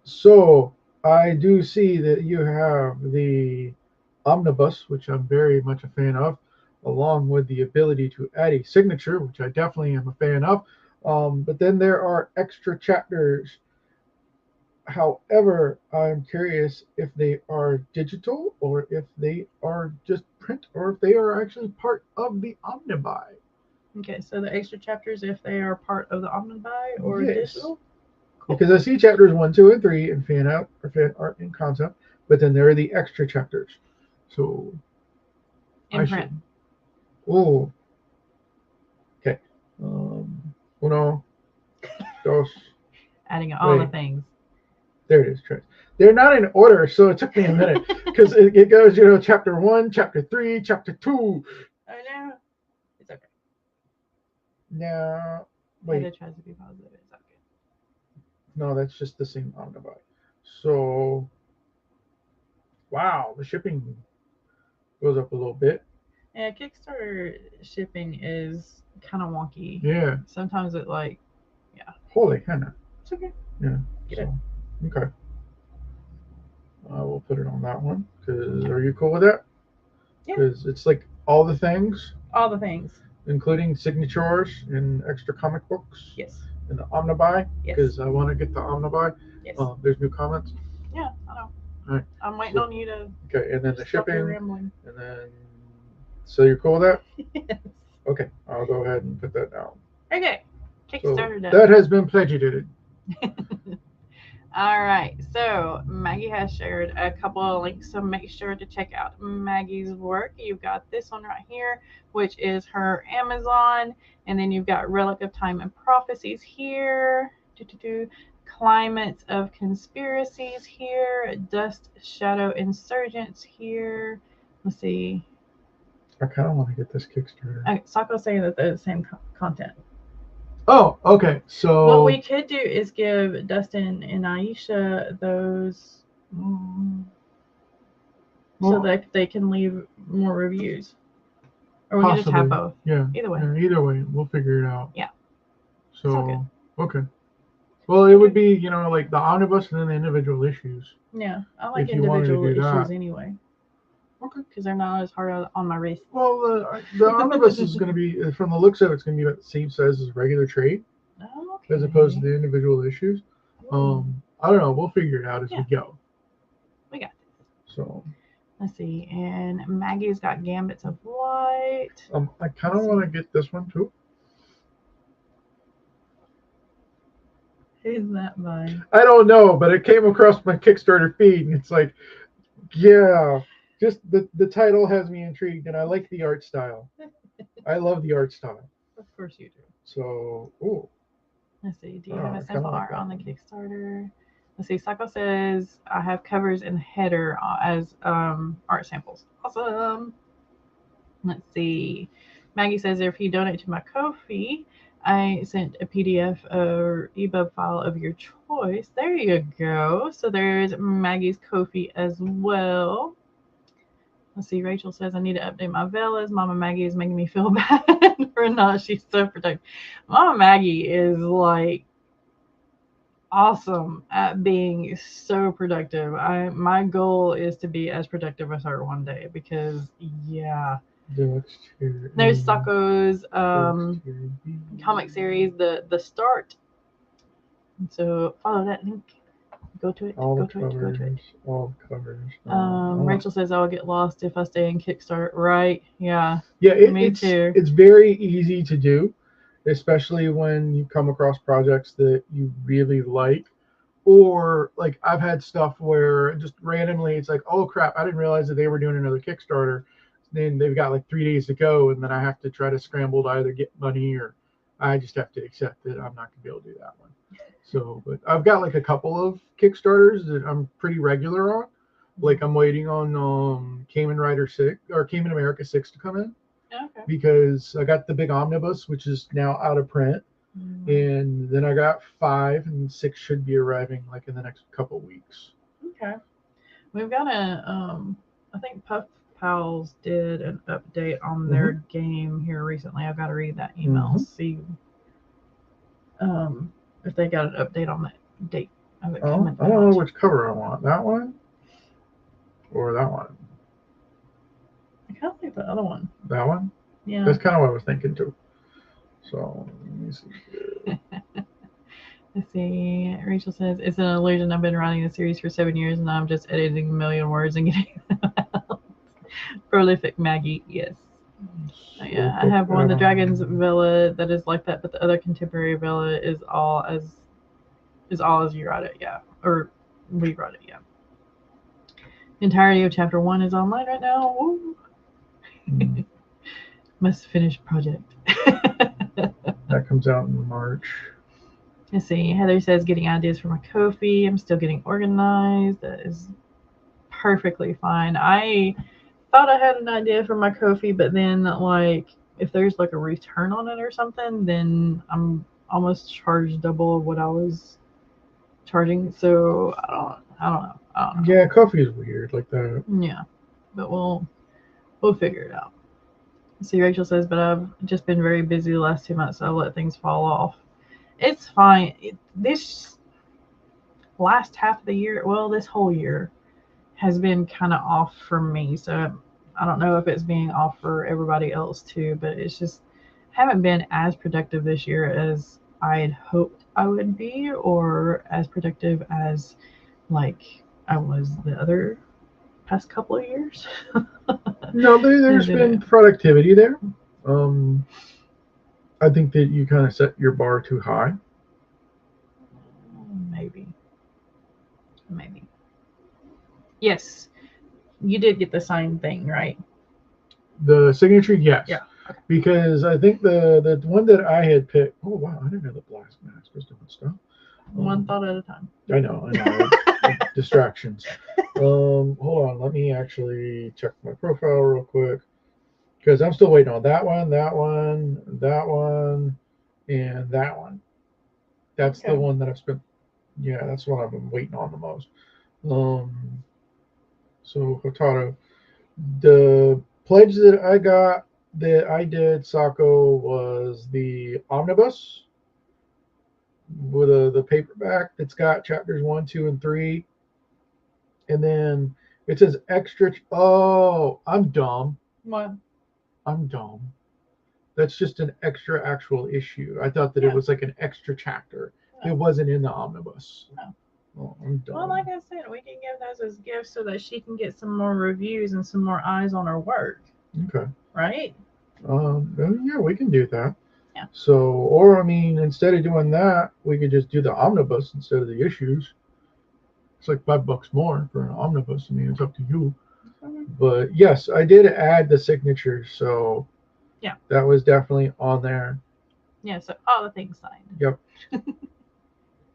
So I do see that you have the omnibus, which I'm very much a fan of, along with the ability to add a signature, which I definitely am a fan of. But then there are extra chapters. However, I'm curious if they are digital or if they are just print or if they are actually part of the omnibuy. Okay, so the extra chapters, if they are part of the omnibuy or digital? Cool. Because I see chapters 1, 2, and 3 in fan out or fan art and concept, but then there are the extra chapters. So in print. Oh. Okay. Uno, dos. Adding all the things. There it is, Trent. They're not in order, so it took me a minute because it goes, chapter 1, chapter 3, chapter 2. I know. It's okay. No, wait. It tries to be positive. It's okay. No, that's just the same omnibuy. So, wow, the shipping goes up a little bit. Yeah, Kickstarter shipping is kind of wonky. Yeah. Sometimes it Holy henna. It's okay. Yeah. Okay. I will put it on that one. Are you cool with that? Yeah. Because it's like all the things. All the things. Including signatures and extra comic books. Yes. And the omnibuy. Yes. Because I want to get the omnibuy. Yes. There's new comments. Yeah, I know. All right. I'm waiting on you to. Okay, and then the shipping. And then. So you're cool with that? Yes. Okay, I'll go ahead and put that down. Okay. Kickstarter done. That has been pledged. All right, so Maggie has shared a couple of links, so make sure to check out Maggie's work. You've got this one right here, which is her Amazon, and then you've got Relic of Time and Prophecies here, Climates of Conspiracies here, Dust Shadow Insurgents here. Let's see. I kind of want to get this Kickstarter. Sako's saying that they're the same content. Oh, okay. So what we could do is give Dustin and Aisha those so that they can leave more reviews. Or we can just have both. Yeah. Either way. Yeah, either way, we'll figure it out. Yeah. So, okay. Well, it would be, like the omnibus and then the individual issues. Yeah. I like individual issues anyway. Okay. Because they're not as hard on my wrist. Well, the omnibus is going to be, from the looks of it, it's going to be about the same size as regular trade. Okay. As opposed to the individual issues. I don't know. We'll figure it out as we go. We got this. So. Let's see. And Maggie's got Gambits of Light. I kind of want to get this one too. Who's that by? I don't know, but it came across my Kickstarter feed, and it's like, yeah. Just the title has me intrigued, and I like the art style. I love the art style. Of course you do. So, ooh. Let's see. Do you have a sample art on the Kickstarter? Let's see. Sako says I have covers and header as art samples. Awesome. Let's see. Maggie says if you donate to my Ko-fi, I sent a PDF or EPUB file of your choice. There you go. So there's Maggie's Ko-fi as well. Let's see. Rachel says I need to update my Velas. Mama Maggie is making me feel bad for not. She's so protective. Mama Maggie is like awesome at being so productive. My goal is to be as productive as her one day because yeah. There's Sako's comic series, the start. So follow that link. Go to it. Go to it. All covers. Rachel says I'll get lost if I stay in Kickstart. Right? Yeah. Yeah, Me too. It's very easy to do, especially when you come across projects that you really like. Or like I've had stuff where just randomly it's like, oh crap, I didn't realize that they were doing another Kickstarter. Then they've got like 3 days to go, and then I have to try to scramble to either get money or I just have to accept that I'm not gonna be able to do that one. So, but I've got like a couple of Kickstarters that I'm pretty regular on. Like I'm waiting on Cayman Rider 6 or Cayman America 6 to come in. Okay. Because I got the big omnibus, which is now out of print. And then I got 5 and 6 should be arriving like in the next couple weeks. Okay. We've got I think Puff Pals did an update on their game here recently. I've got to read that email, see if they got an update on that date of it coming. I don't know which cover I want. That one? Or that one? I kind of like the other one. That one? Yeah. That's kind of what I was thinking too. So, let me see here. Let's see. Rachel says, it's an illusion. I've been writing the series for 7 years and I'm just editing a million words and getting them out. Prolific Maggie, yes. Yeah, I have one, the Dragon's Villa, that is like that, but the other Contemporary Villa is all as you write it, yeah. Or we write it, yeah. The entirety of chapter 1 is online right now. Woo. Must finish project. That comes out in March. Let's see. Heather says getting ideas for my Ko-fi. I'm still getting organized. That is perfectly fine. I thought I had an idea for my Ko-fi, but then like if there's like a return on it or something, then I'm almost charged double of what I was charging. So I don't know. Yeah, Ko-fi is weird like that. Yeah, but we'll figure it out. See, Rachel says, but I've just been very busy the last 2 months, so I've let things fall off. It's fine. This last half of the year, well, this whole year has been kind of off for me. So I don't know if it's being off for everybody else too, but it's just haven't been as productive this year as I had hoped I would be, or as productive as like I was the other past couple of years. No, there's been productivity there. I think that you kind of set your bar too high. Maybe. Yes, you did get the signed thing, right? The signature, yes. Yeah. Okay. Because I think the one that I had picked. Oh wow, I didn't know the blast mask was doing stuff. One thought at a time. I know. Distractions. Hold on. Let me actually check my profile real quick. Because I'm still waiting on that one, and that one. That's the one that I've spent. Yeah, that's what I've been waiting on the most. So Hotaru, the pledge that I did, Sako, was the omnibus with the paperback that's got chapters 1, 2, and 3, and then it says extra. Oh, I'm dumb. What? I'm dumb. That's just an extra actual issue. I thought that it was like an extra chapter. It wasn't in the omnibus. No. Oh, I'm dumb. Well, like I said, we can give those as gifts so that she can get some more reviews and some more eyes on her work. Okay. Right? Yeah, we can do that. Yeah. So, or I mean, instead of doing that, we could just do the omnibus instead of the issues. It's like $5 more for an omnibus. I mean, it's up to you. But yes, I did add the signatures, so yeah, that was definitely on there. Yeah, so all the things signed. Yep.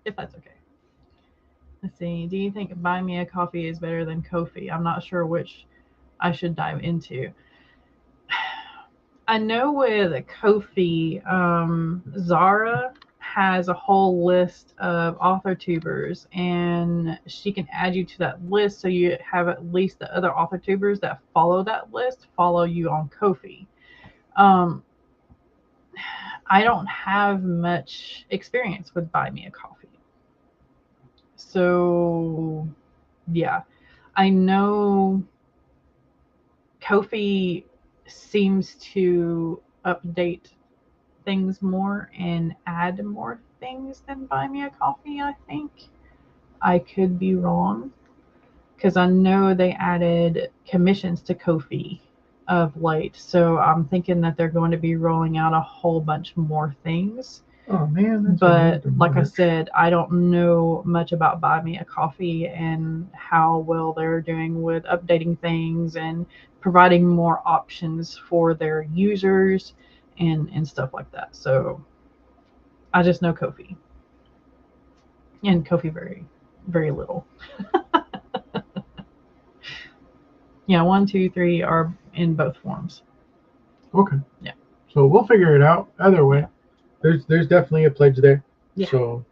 If that's okay. Let's see. Do you think Buy Me a Coffee is better than Ko-fi? I'm not sure which I should dive into. I know with Ko-fi, Zara has a whole list of author tubers, and she can add you to that list so you have at least the other author tubers that follow that list follow you on Ko-fi. Um, I don't have much experience with Buy Me a Coffee. So, yeah, I know Ko-fi seems to update things more and add more things than Buy Me a Coffee, I think. I could be wrong because I know they added commissions to Ko-fi of late. So I'm thinking that they're going to be rolling out a whole bunch more things. Oh man, that's But random like I merch. said, I don't know much about Buy Me a Coffee and how well they're doing with updating things and providing more options for their users and stuff like that. So I just know Kofi and Kofi very, very little. Yeah, one, two, three are in both forms. Okay. Yeah. So we'll figure it out. Either way, Yeah. there's definitely a pledge there. Yeah. So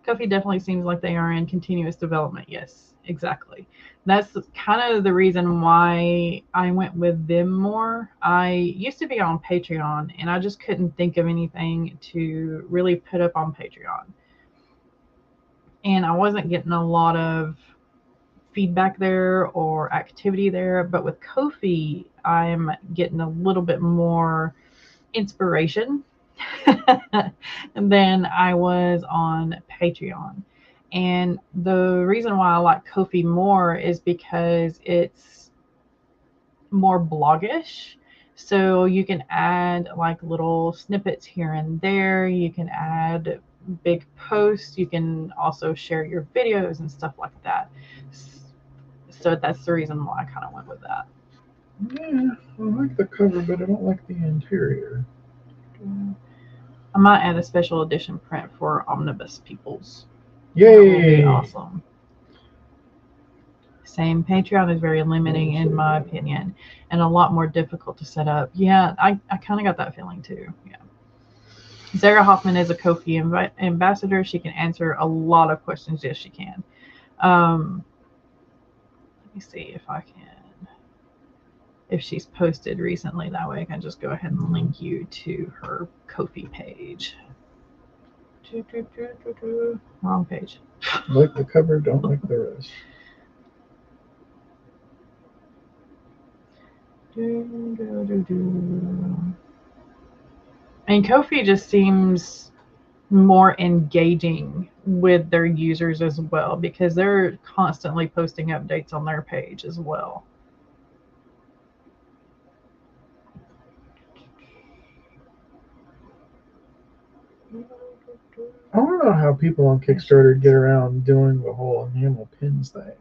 Kofi definitely seems like they are in continuous development. Yes, exactly. That's kind of the reason why I went with them more. I used to be on Patreon and I just couldn't think of anything to really put up on Patreon. And I wasn't getting a lot of feedback there or activity there. But with Kofi, I'm getting a little bit more inspiration than I was on Patreon. And the reason why I like Kofi more is because it's more bloggish. So you can add like little snippets here and there. You can add big posts. You can also share your videos and stuff like that. So that's the reason why I kind of went with that. yeah, I like the cover, but I don't like the interior. I might add a special edition print for omnibus peoples. That will be Yay! awesome. Same, Patreon is very limiting in my opinion and a lot more difficult to set up. Yeah, I kind of got that feeling too. Yeah. Sarah Hoffman is a Kofi ambassador. She can answer a lot of questions. Yes, she can. Let me see if I can, if she's posted recently. That way I can just go ahead and link you to her Kofi page. Wrong page. Like the cover, don't like the rest. And Kofi just seems more engaging with their users as well because they're constantly posting updates on their page as well. I don't know how people on Kickstarter get around doing the whole enamel pins thing.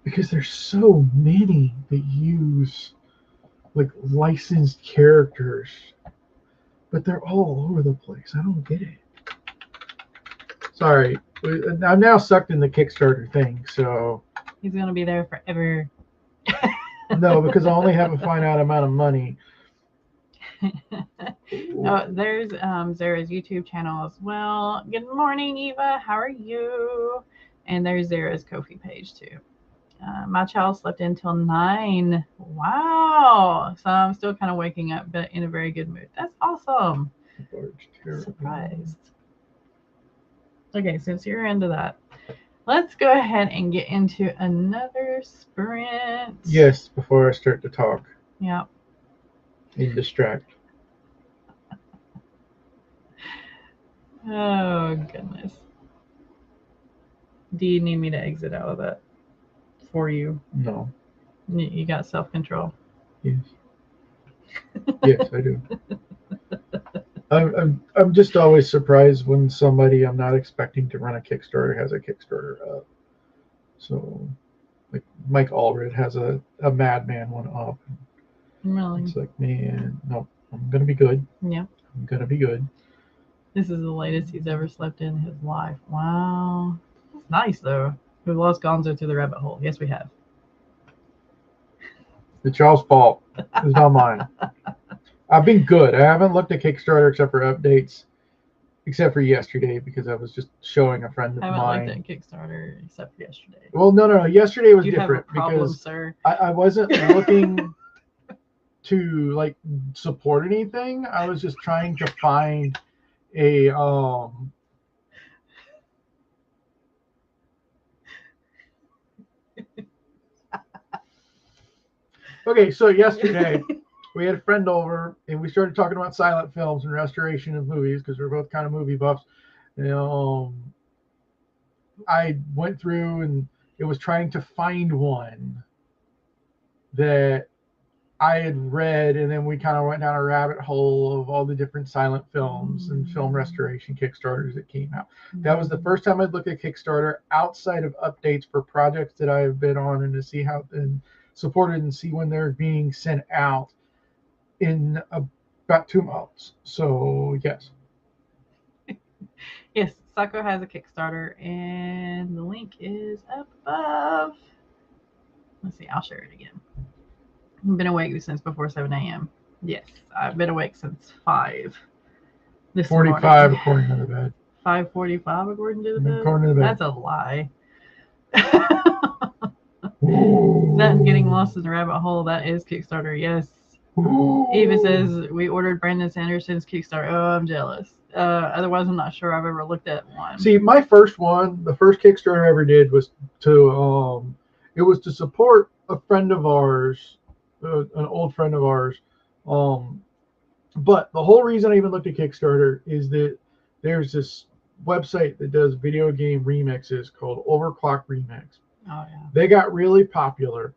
Because there's so many that use like licensed characters, but they're all over the place. I don't get it. Sorry, I'm now sucked in the Kickstarter thing, so He's gonna be there forever. no, because I only have a finite amount of money. Oh, there's Zara's YouTube channel as well. Good morning, Eva. How are you? And there's Zara's Kofi page too. My child slept until 9. Wow. So I'm still kind of waking up, but in a very good mood. That's awesome. Surprised. Okay, since you're into that, let's go ahead and get into another sprint. Yes, before I start to talk. Yeah. And distract. Oh, goodness. Do you need me to exit out of that for you? No. You got self-control. Yes. Yes, I do. I'm just always surprised when somebody I'm not expecting to run a Kickstarter has a Kickstarter up. So, like Mike Allred has a Madman one up. Really? It's like, man, no, I'm gonna be good. Yeah. I'm gonna be good. This is the latest he's ever slept in his life. Wow. That's Nice, though. We've lost Gonzo to the rabbit hole. Yes, we have. It's y'all's fault. It's not mine. I've been good. I haven't looked at Kickstarter except for updates, except for yesterday because I was just showing a friend of I haven't mine. looked at Kickstarter except for yesterday. Well, no. Yesterday was You have a different problem, because sir. I wasn't looking to like support anything. I was just trying to find a Okay, so yesterday we had a friend over and we started talking about silent films and restoration of movies because we're both kind of movie buffs. I went through and it was trying to find one that I had read, and then we kind of went down a rabbit hole of all the different silent films and film restoration Kickstarters that came out. That was the first time I'd look at Kickstarter outside of updates for projects that I have been on and to see how and supported and see when they're being sent out in about 2 months. So yes. Yes, Sako has a Kickstarter, and the link is up above. Let's see, I'll share it again. I've been awake since before 7 a.m. Yes, I've been awake since 5 this 45 morning. according to the bed. 5:45 according to the bed? According to the bed. That's a lie. That getting lost in the rabbit hole, that is Kickstarter, yes. Eva says, we ordered Brandon Sanderson's Kickstarter. Oh, I'm jealous. Otherwise, I'm not sure I've ever looked at one. See, my first one, the first Kickstarter I ever did was to, it was to support a friend of ours, an old friend of ours. But the whole reason I even looked at Kickstarter is that there's this website that does video game remixes called Overclock Remix. Oh, yeah. They got really popular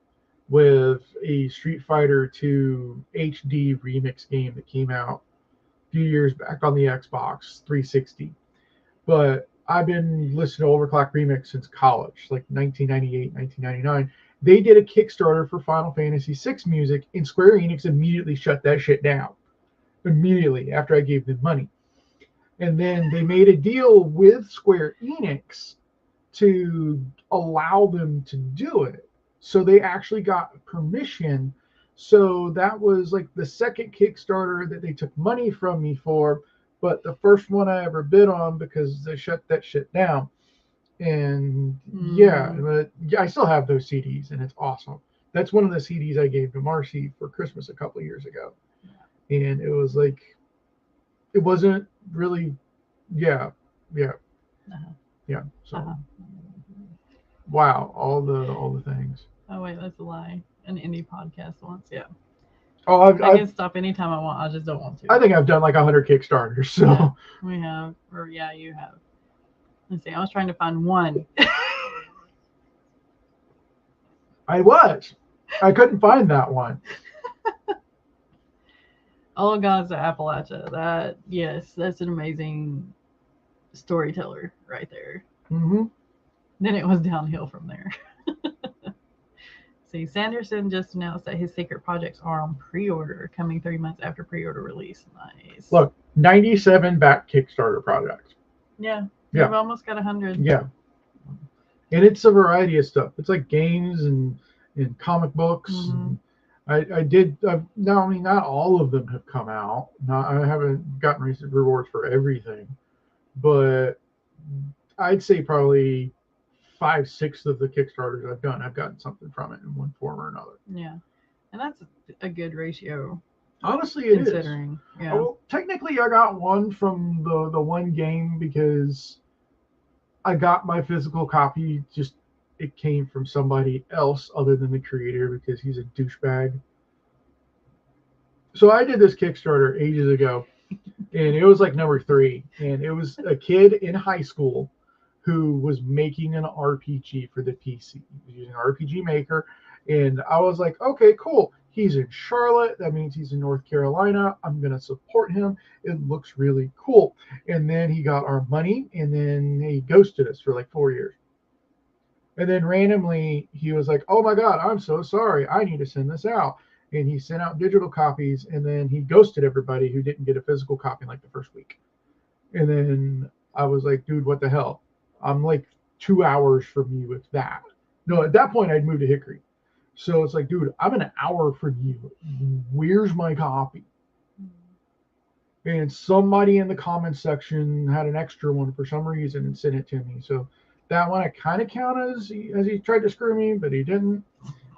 with a Street Fighter 2 HD remix game that came out a few years back on the Xbox 360. But I've been listening to Overclock Remix since college, like 1998, 1999. They did a Kickstarter for Final Fantasy VI music, and Square Enix immediately shut that shit down. Immediately after I gave them money. And then they made a deal with Square Enix to allow them to do it. So they actually got permission. So that was like the second Kickstarter that they took money from me for, but the first one I ever bid on because they shut that shit down. And yeah, but I still have those CDs and it's awesome. That's one of the CDs I gave to Marcy for Christmas a couple of years ago. And it was like, it wasn't really, yeah. So, wow, all the things. Oh wait, that's a lie. An indie podcast once, yeah. Oh, I can stop anytime I want. I just don't want to. I think I've done like 100 Kickstarters. So yeah, we have, or yeah, you have. Let's see. I was trying to find one. I couldn't find that one. All Gods of Appalachia. That, yes, that's an amazing storyteller right there. Mm-hmm. Then it was downhill from there. See, Sanderson just announced that his secret projects are on pre-order, coming 3 months after pre-order release. Nice. Look, 97 back Kickstarter projects. Yeah. You've almost got 100. Yeah. And it's a variety of stuff. It's like games and comic books. Mm-hmm. Not all of them have come out. I haven't gotten rewards for everything, but I'd say probably 5/6 of the Kickstarters I've done, I've gotten something from it in one form or another. Yeah, and that's a good ratio. Honestly, it considering, is. Yeah. Well, technically, I got one from the one game because I got my physical copy. Just it came from somebody else other than the creator because he's a douchebag. So I did this Kickstarter ages ago, and it was like number 3, and it was a kid in high school who was making an RPG for the PC. He was using RPG Maker, and I was like, okay, cool. He's in Charlotte. That means he's in North Carolina. I'm going to support him. It looks really cool. And then he got our money, and then he ghosted us for like 4 years. And then randomly, he was like, oh my God, I'm so sorry. I need to send this out. And he sent out digital copies, and then he ghosted everybody who didn't get a physical copy in like the first week. And then I was like, dude, what the hell? I'm like 2 hours from you if that. No, at that point I'd moved to Hickory. So it's like, dude, I'm an hour from you. Where's my copy? And somebody in the comments section had an extra one for some reason and sent it to me. So that one I kind of count as he tried to screw me, but he didn't.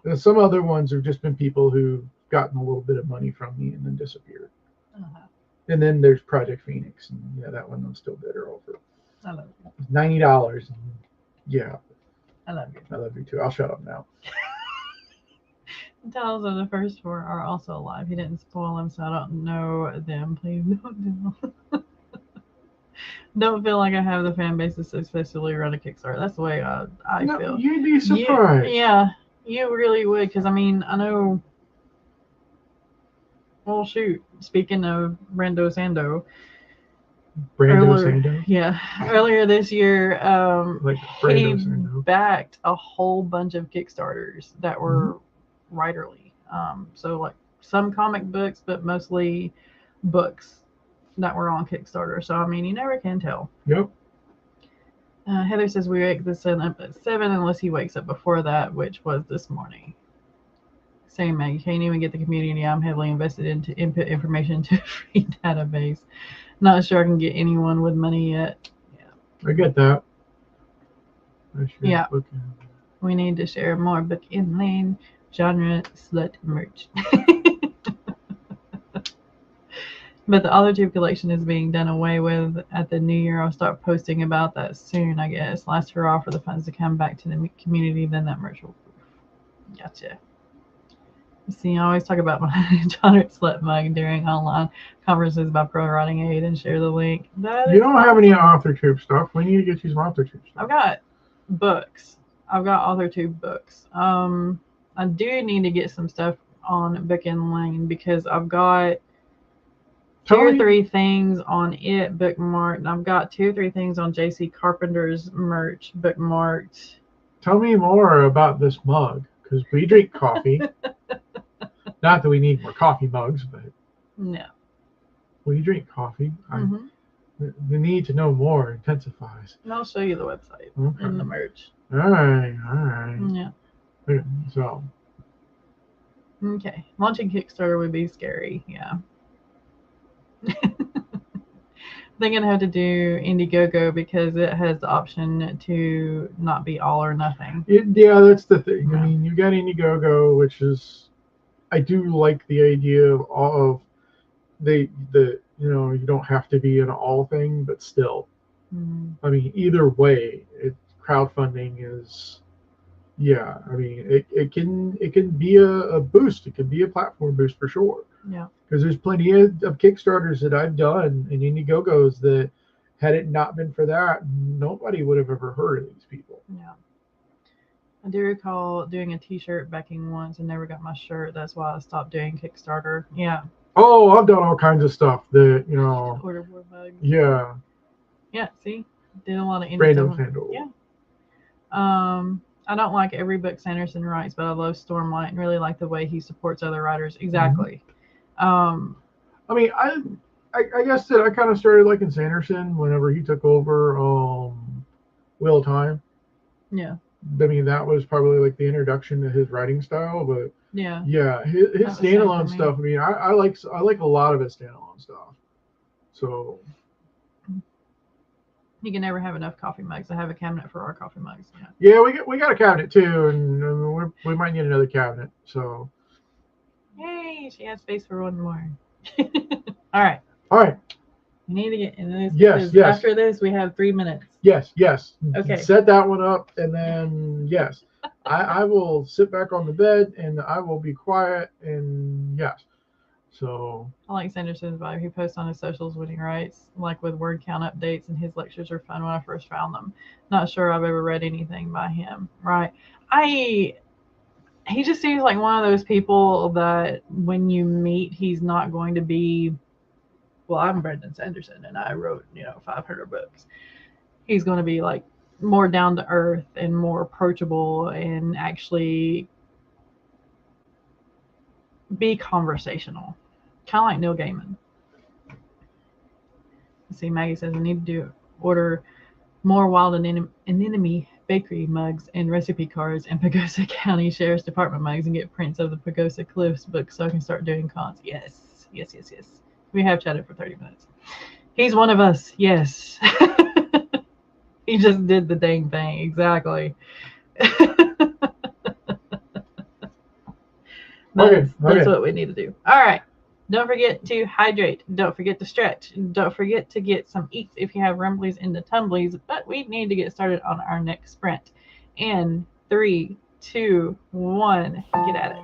And some other ones have just been people who've gotten a little bit of money from me and then disappeared. Uh-huh. And then there's Project Phoenix, and yeah, that one I'm still bitter over. I love you. $90. Yeah. I love you. I love you too. I'll shut up now. Titles of the first 4 are also alive. He didn't spoil them, so I don't know them. Please don't do. Don't feel like I have the fan base to successfully run a Kickstarter. That's the way I feel. You'd be surprised. Yeah, you really would, because I mean, I know. Well, shoot. Speaking of Brando Sando. Sando? Yeah. Earlier this year, he Sando. backed a whole bunch of Kickstarters that were writerly. So like some comic books, but mostly books that were on Kickstarter. So I mean, you never can tell. Yep. Heather says we wake the sun up at 7 unless he wakes up before that, which was this morning. Same, Meg. Can't even get the community I'm heavily invested into input information to a free database. Not sure I can get anyone with money yet. Yeah. I get that. Yeah. We need to share more book in lane genre slut merch. But the AuthorTube collection is being done away with at the new year. I'll start posting about that soon, I guess. Last hurrah for the funds to come back to the community, then that merch will. Gotcha. See, I always talk about my genre slut mug during online conferences by Pro Writing Aid and share the link. You don't have any AuthorTube stuff. We need to get you some AuthorTube stuff. I've got books. I've got AuthorTube books. I do need to get some stuff on Book in Lane because I've got 2 or 3 things on it bookmarked. I've got 2 or 3 things on JC Carpenter's merch bookmarked. Tell me more about this mug, because we drink coffee. Not that we need more coffee mugs, but no. We drink coffee. Mm-hmm. The need to know more intensifies. And I'll show you the website and the merch. All right. Yeah. Okay, so. Okay. Launching Kickstarter would be scary. Yeah. They're going to have to do Indiegogo because it has the option to not be all or nothing. Yeah, that's the thing. I mean, you got Indiegogo, which is, I do like the idea of you don't have to be an all thing, but still. I mean, either way, crowdfunding is, yeah. I mean, it can be a boost. It can be a platform boost for sure. Yeah. Because there's plenty of Kickstarters that I've done and Indiegogos that, had it not been for that, nobody would have ever heard of these people. Yeah. I do recall doing a T-shirt backing once and never got my shirt. That's why I stopped doing Kickstarter. Yeah. Oh, I've done all kinds of stuff that, Order more mugs. Yeah. Yeah, see? Did a lot of Random handle. Yeah. I don't like every book Sanderson writes, but I love Stormlight and really like the way he supports other writers. Exactly. I mean, I guess that I kind of started liking Sanderson whenever he took over Wheel of Time. Yeah. I mean, that was probably like the introduction to his writing style, but yeah, his standalone stuff. I mean, I like a lot of his standalone stuff. So you can never have enough coffee mugs. I have a cabinet for our coffee mugs. Yeah, we got a cabinet too, and we might need another cabinet. So yay, she has space for one more. All right. We need to get in this. Yes. After this, we have 3 minutes. Yes. Okay. Set that one up, and then yes, I will sit back on the bed and I will be quiet, and yes. So I like Sanderson's vibe. He posts on his socials when he writes, like with word count updates, and his lectures are fun when I first found them. Not sure I've ever read anything by him. Right. He just seems like one of those people that when you meet, he's not going to be, well, I'm Brendan Sanderson and I wrote, 500 books. He's going to be like more down to earth and more approachable and actually be conversational. Kind of like Neil Gaiman. Let's see, Maggie says I need to order More wild anemone bakery mugs and recipe cards and Pagosa County Sheriff's Department mugs and get prints of the Pagosa Cliffs book so I can start doing cons. Yes, yes, yes, yes. We have chatted for 30 minutes. He's one of us. Yes. He just did the dang thing. Exactly. That's what we need to do. All right. Don't forget to hydrate. Don't forget to stretch. Don't forget to get some eats if you have rumblies in the tumblies. But we need to get started on our next sprint. In 3, 2, 1, get at it.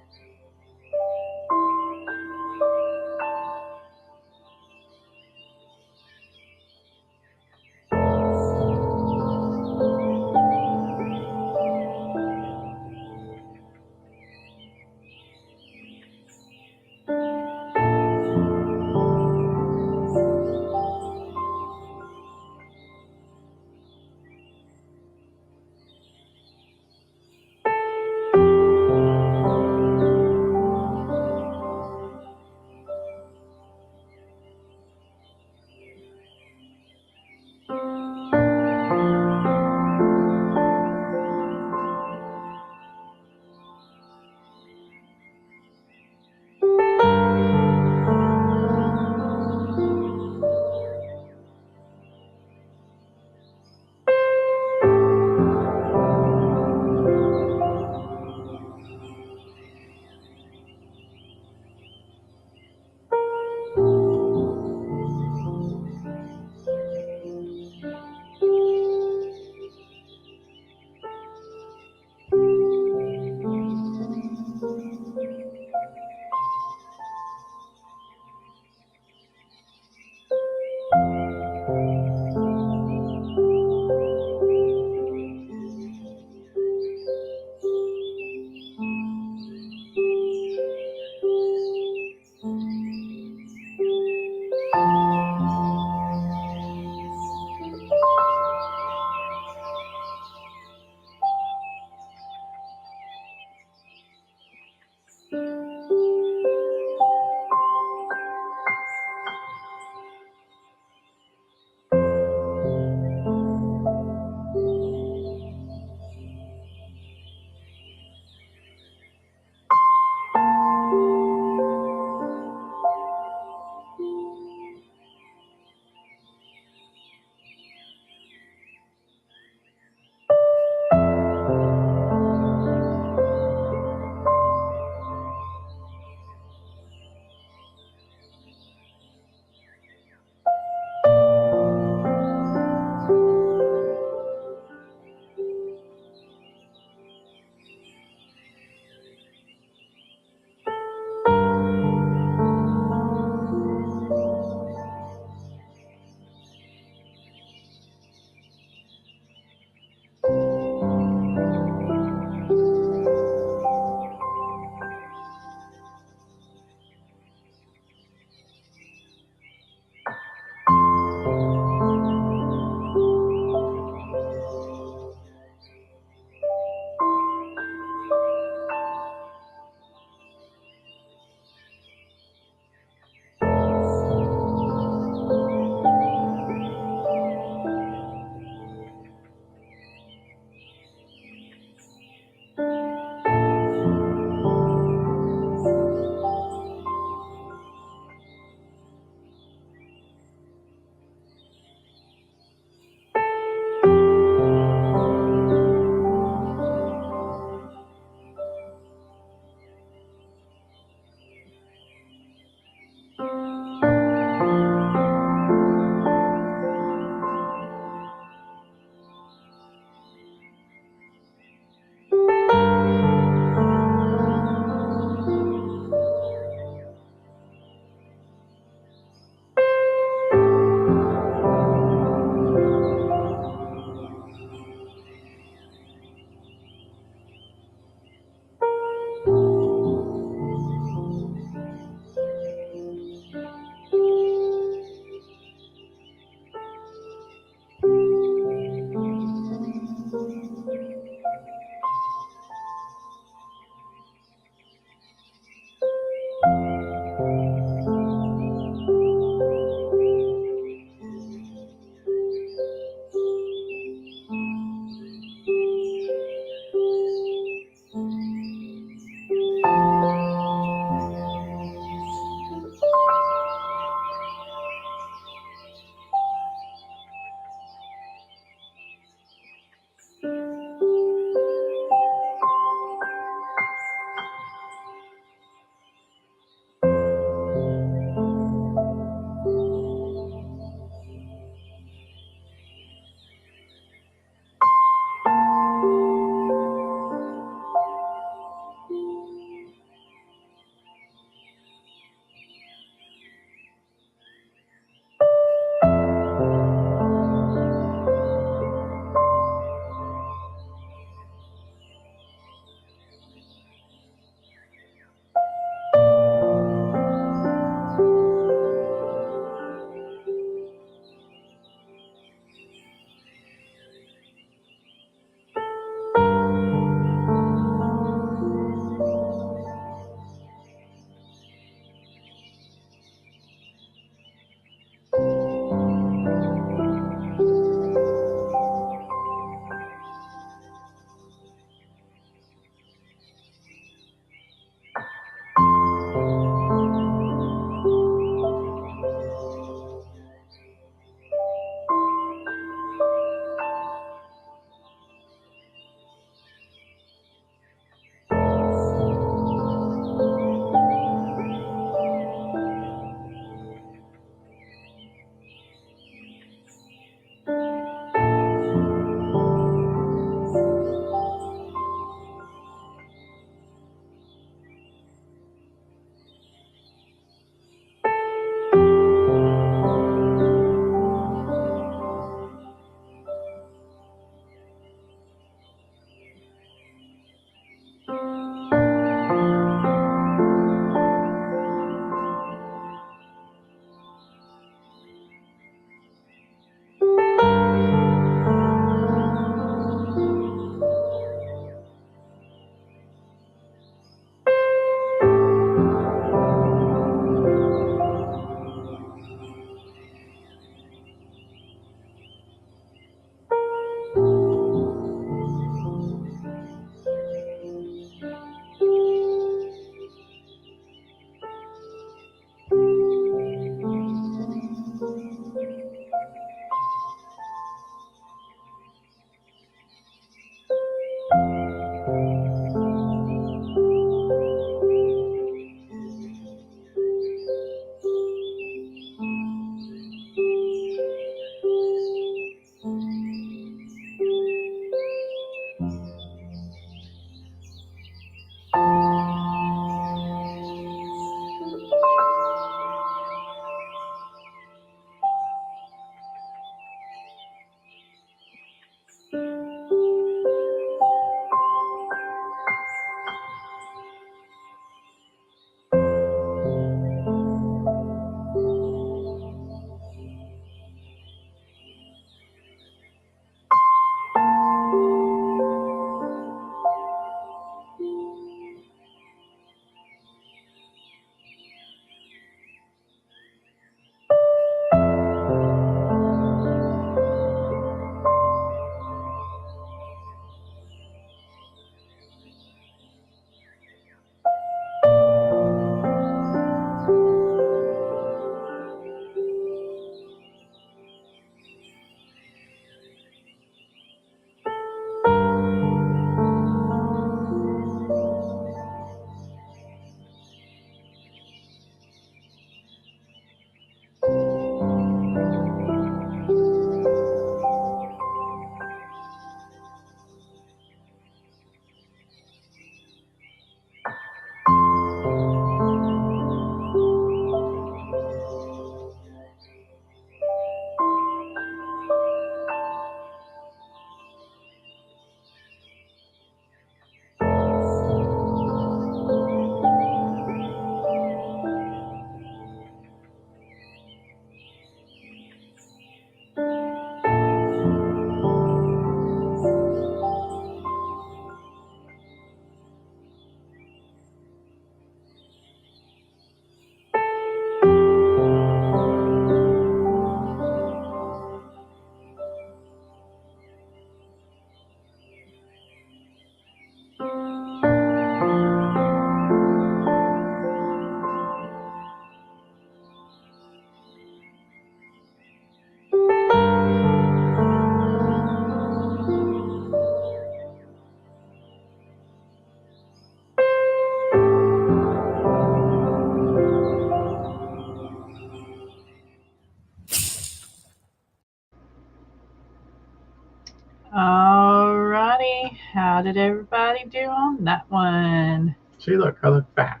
Alrighty. How did everybody do on that one? See, look, I look fat.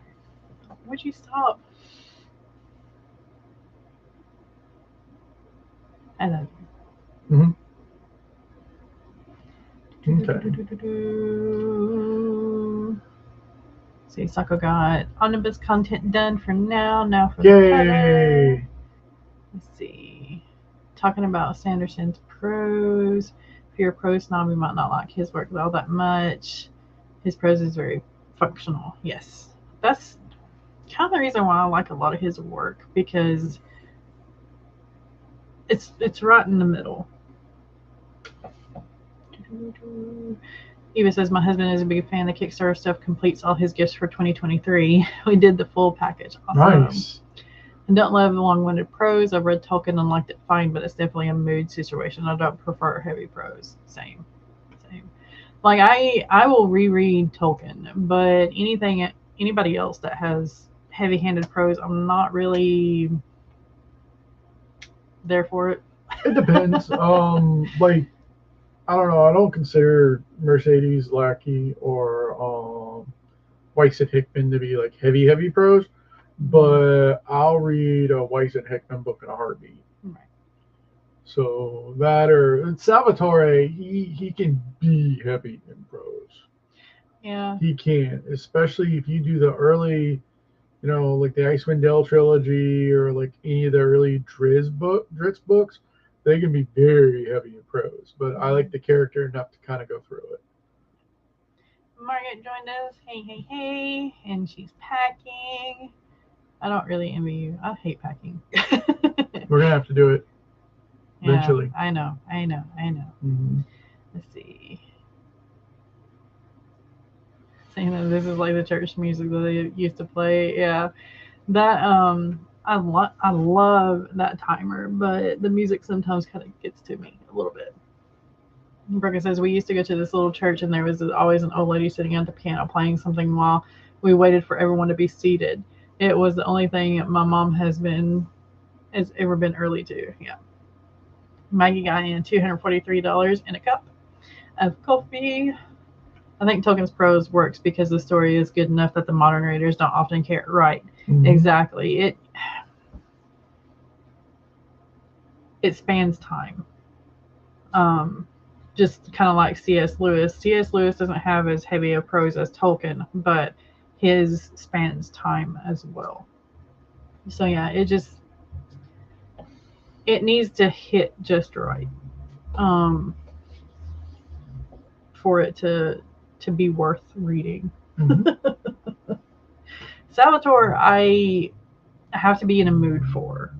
Would you stop? I love Mhm. you. Okay. See, Sako got omnibus content done for now. Now for the cover. Yay! Let's see. Talking about Sanderson's prose. If you're a prose snob, you might not like his work all that much. His prose is very functional. Yes. That's kind of the reason why I like a lot of his work, because it's right in the middle. Eva says, my husband is a big fan. The Kickstarter stuff completes all his gifts for 2023. We did the full package. Awesome. Nice. I don't love long-winded prose. I've read Tolkien and liked it fine, but it's definitely a mood situation. I don't prefer heavy prose. Same. Like, I will reread Tolkien, but anybody else that has heavy-handed prose, I'm not really there for it. It depends. Like, I don't know. I don't consider Mercedes Lackey or Weiss and Hickman to be like heavy prose, but I'll read a Weiss and Hickman book in a heartbeat. Right. So that, or Salvatore, he can be heavy in prose. Yeah. He can, especially if you do the early, like the Icewind Dale trilogy or like any of the early Drizzt books. They can be very heavy in prose, but I like the character enough to kind of go through it. Margaret joined us. Hey, and she's packing. I don't really envy you. I hate packing. We're gonna have to do it eventually. Yeah, I know. Mm-hmm. Let's see. Saying that this is like the church music that they used to play. Yeah, that I love that timer, but the music sometimes kind of gets to me a little bit. Brooke says, we used to go to this little church, and there was always an old lady sitting at the piano playing something while we waited for everyone to be seated. It was the only thing my mom has ever been early to. Yeah. Maggie got in $243 in a cup of coffee. I think Tolkien's prose works because the story is good enough that the modern readers don't often care. Right. Mm-hmm. Exactly. It spans time. Just kind of like C.S. Lewis. C.S. Lewis doesn't have as heavy a prose as Tolkien, but his spans time as well. So yeah, it needs to hit just right for it to be worth reading. Mm-hmm. Salvatore, I have to be in a mood for,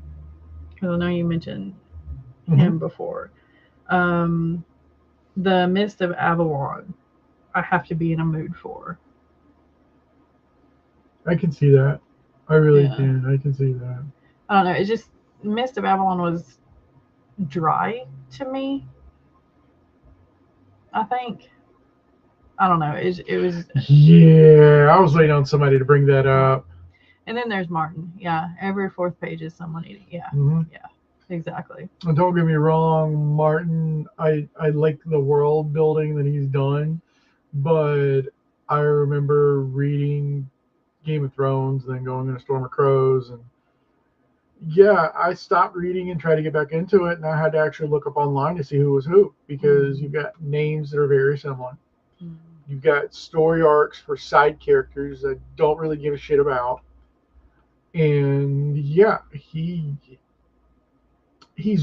because I know you mentioned him before. The Mist of Avalon, I have to be in a mood for. I can see that. I really can. I can see that. I don't know. It just, Mist of Avalon was dry to me, I think. I don't know. It was. Yeah, I was waiting on somebody to bring that up. And then there's Martin. Yeah, every fourth page is someone eating. Yeah, yeah, exactly. And don't get me wrong, Martin. I like the world building that he's done, but I remember reading Game of Thrones, and then going into Storm of Crows, and yeah, I stopped reading and tried to get back into it, and I had to actually look up online to see who was who, because you've got names that are very similar. You've got story arcs for side characters that don't really give a shit about. And yeah, he's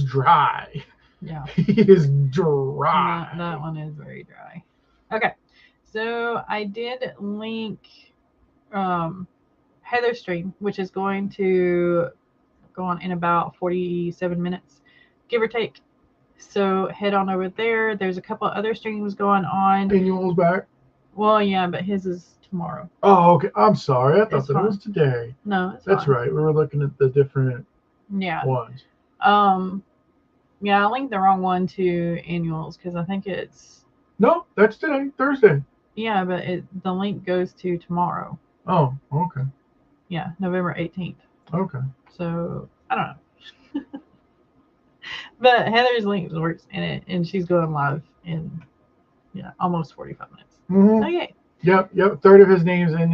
dry. Yeah. He is dry. That one is very dry. Okay. So I did link Heather's stream, which is going to go on in about 47 minutes, give or take. So head on over there. There's a couple other streams going on. Annual's back. Well, yeah, but his is tomorrow. Oh, okay. I'm sorry. I thought that it was today. No, that's fine. Right. We were looking at the different ones. Yeah, I linked the wrong one to Annuals because I think it's. No, that's today, Thursday. Yeah, but the link goes to tomorrow. Oh, okay. Yeah, November 18th. Okay. So I don't know. But Heather's link works in it, and she's going live in almost 45 minutes. Mm-hmm. So yay. Yep. Third of his name's in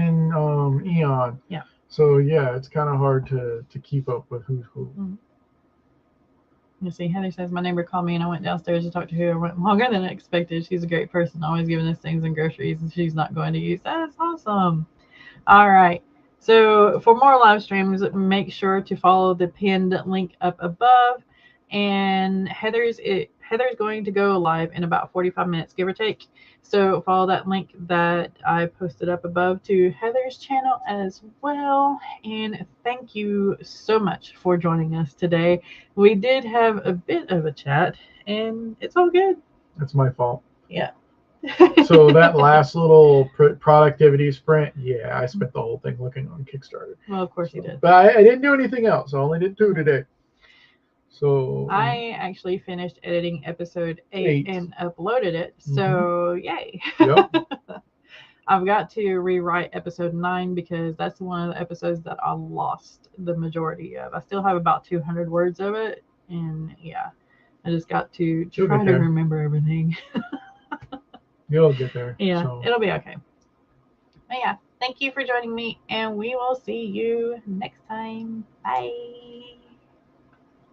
Eon. Yeah. So yeah, it's kind of hard to keep up with who's who. Mm-hmm. You see, Heather says my neighbor called me and I went downstairs to talk to her. I went longer than I expected. She's a great person, always giving us things and groceries, and she's not going to use. That's awesome. All right. So for more live streams, make sure to follow the pinned link up above. And Heather's going to go live in about 45 minutes, give or take. So follow that link that I posted up above to Heather's channel as well. And thank you so much for joining us today. We did have a bit of a chat, and it's all good. It's my fault. Yeah. So that last little productivity sprint, yeah, I spent the whole thing looking on Kickstarter. Well, of course you did. But I didn't do anything else. I only did 2 today. So I actually finished editing episode 8 and uploaded it. So yay. Yep. I've got to rewrite episode 9 because that's one of the episodes that I lost the majority of. I still have about 200 words of it, and yeah, I just got to try to remember everything. You'll get there. Yeah, so. It'll be okay. But yeah, thank you for joining me, and we will see you next time. Bye.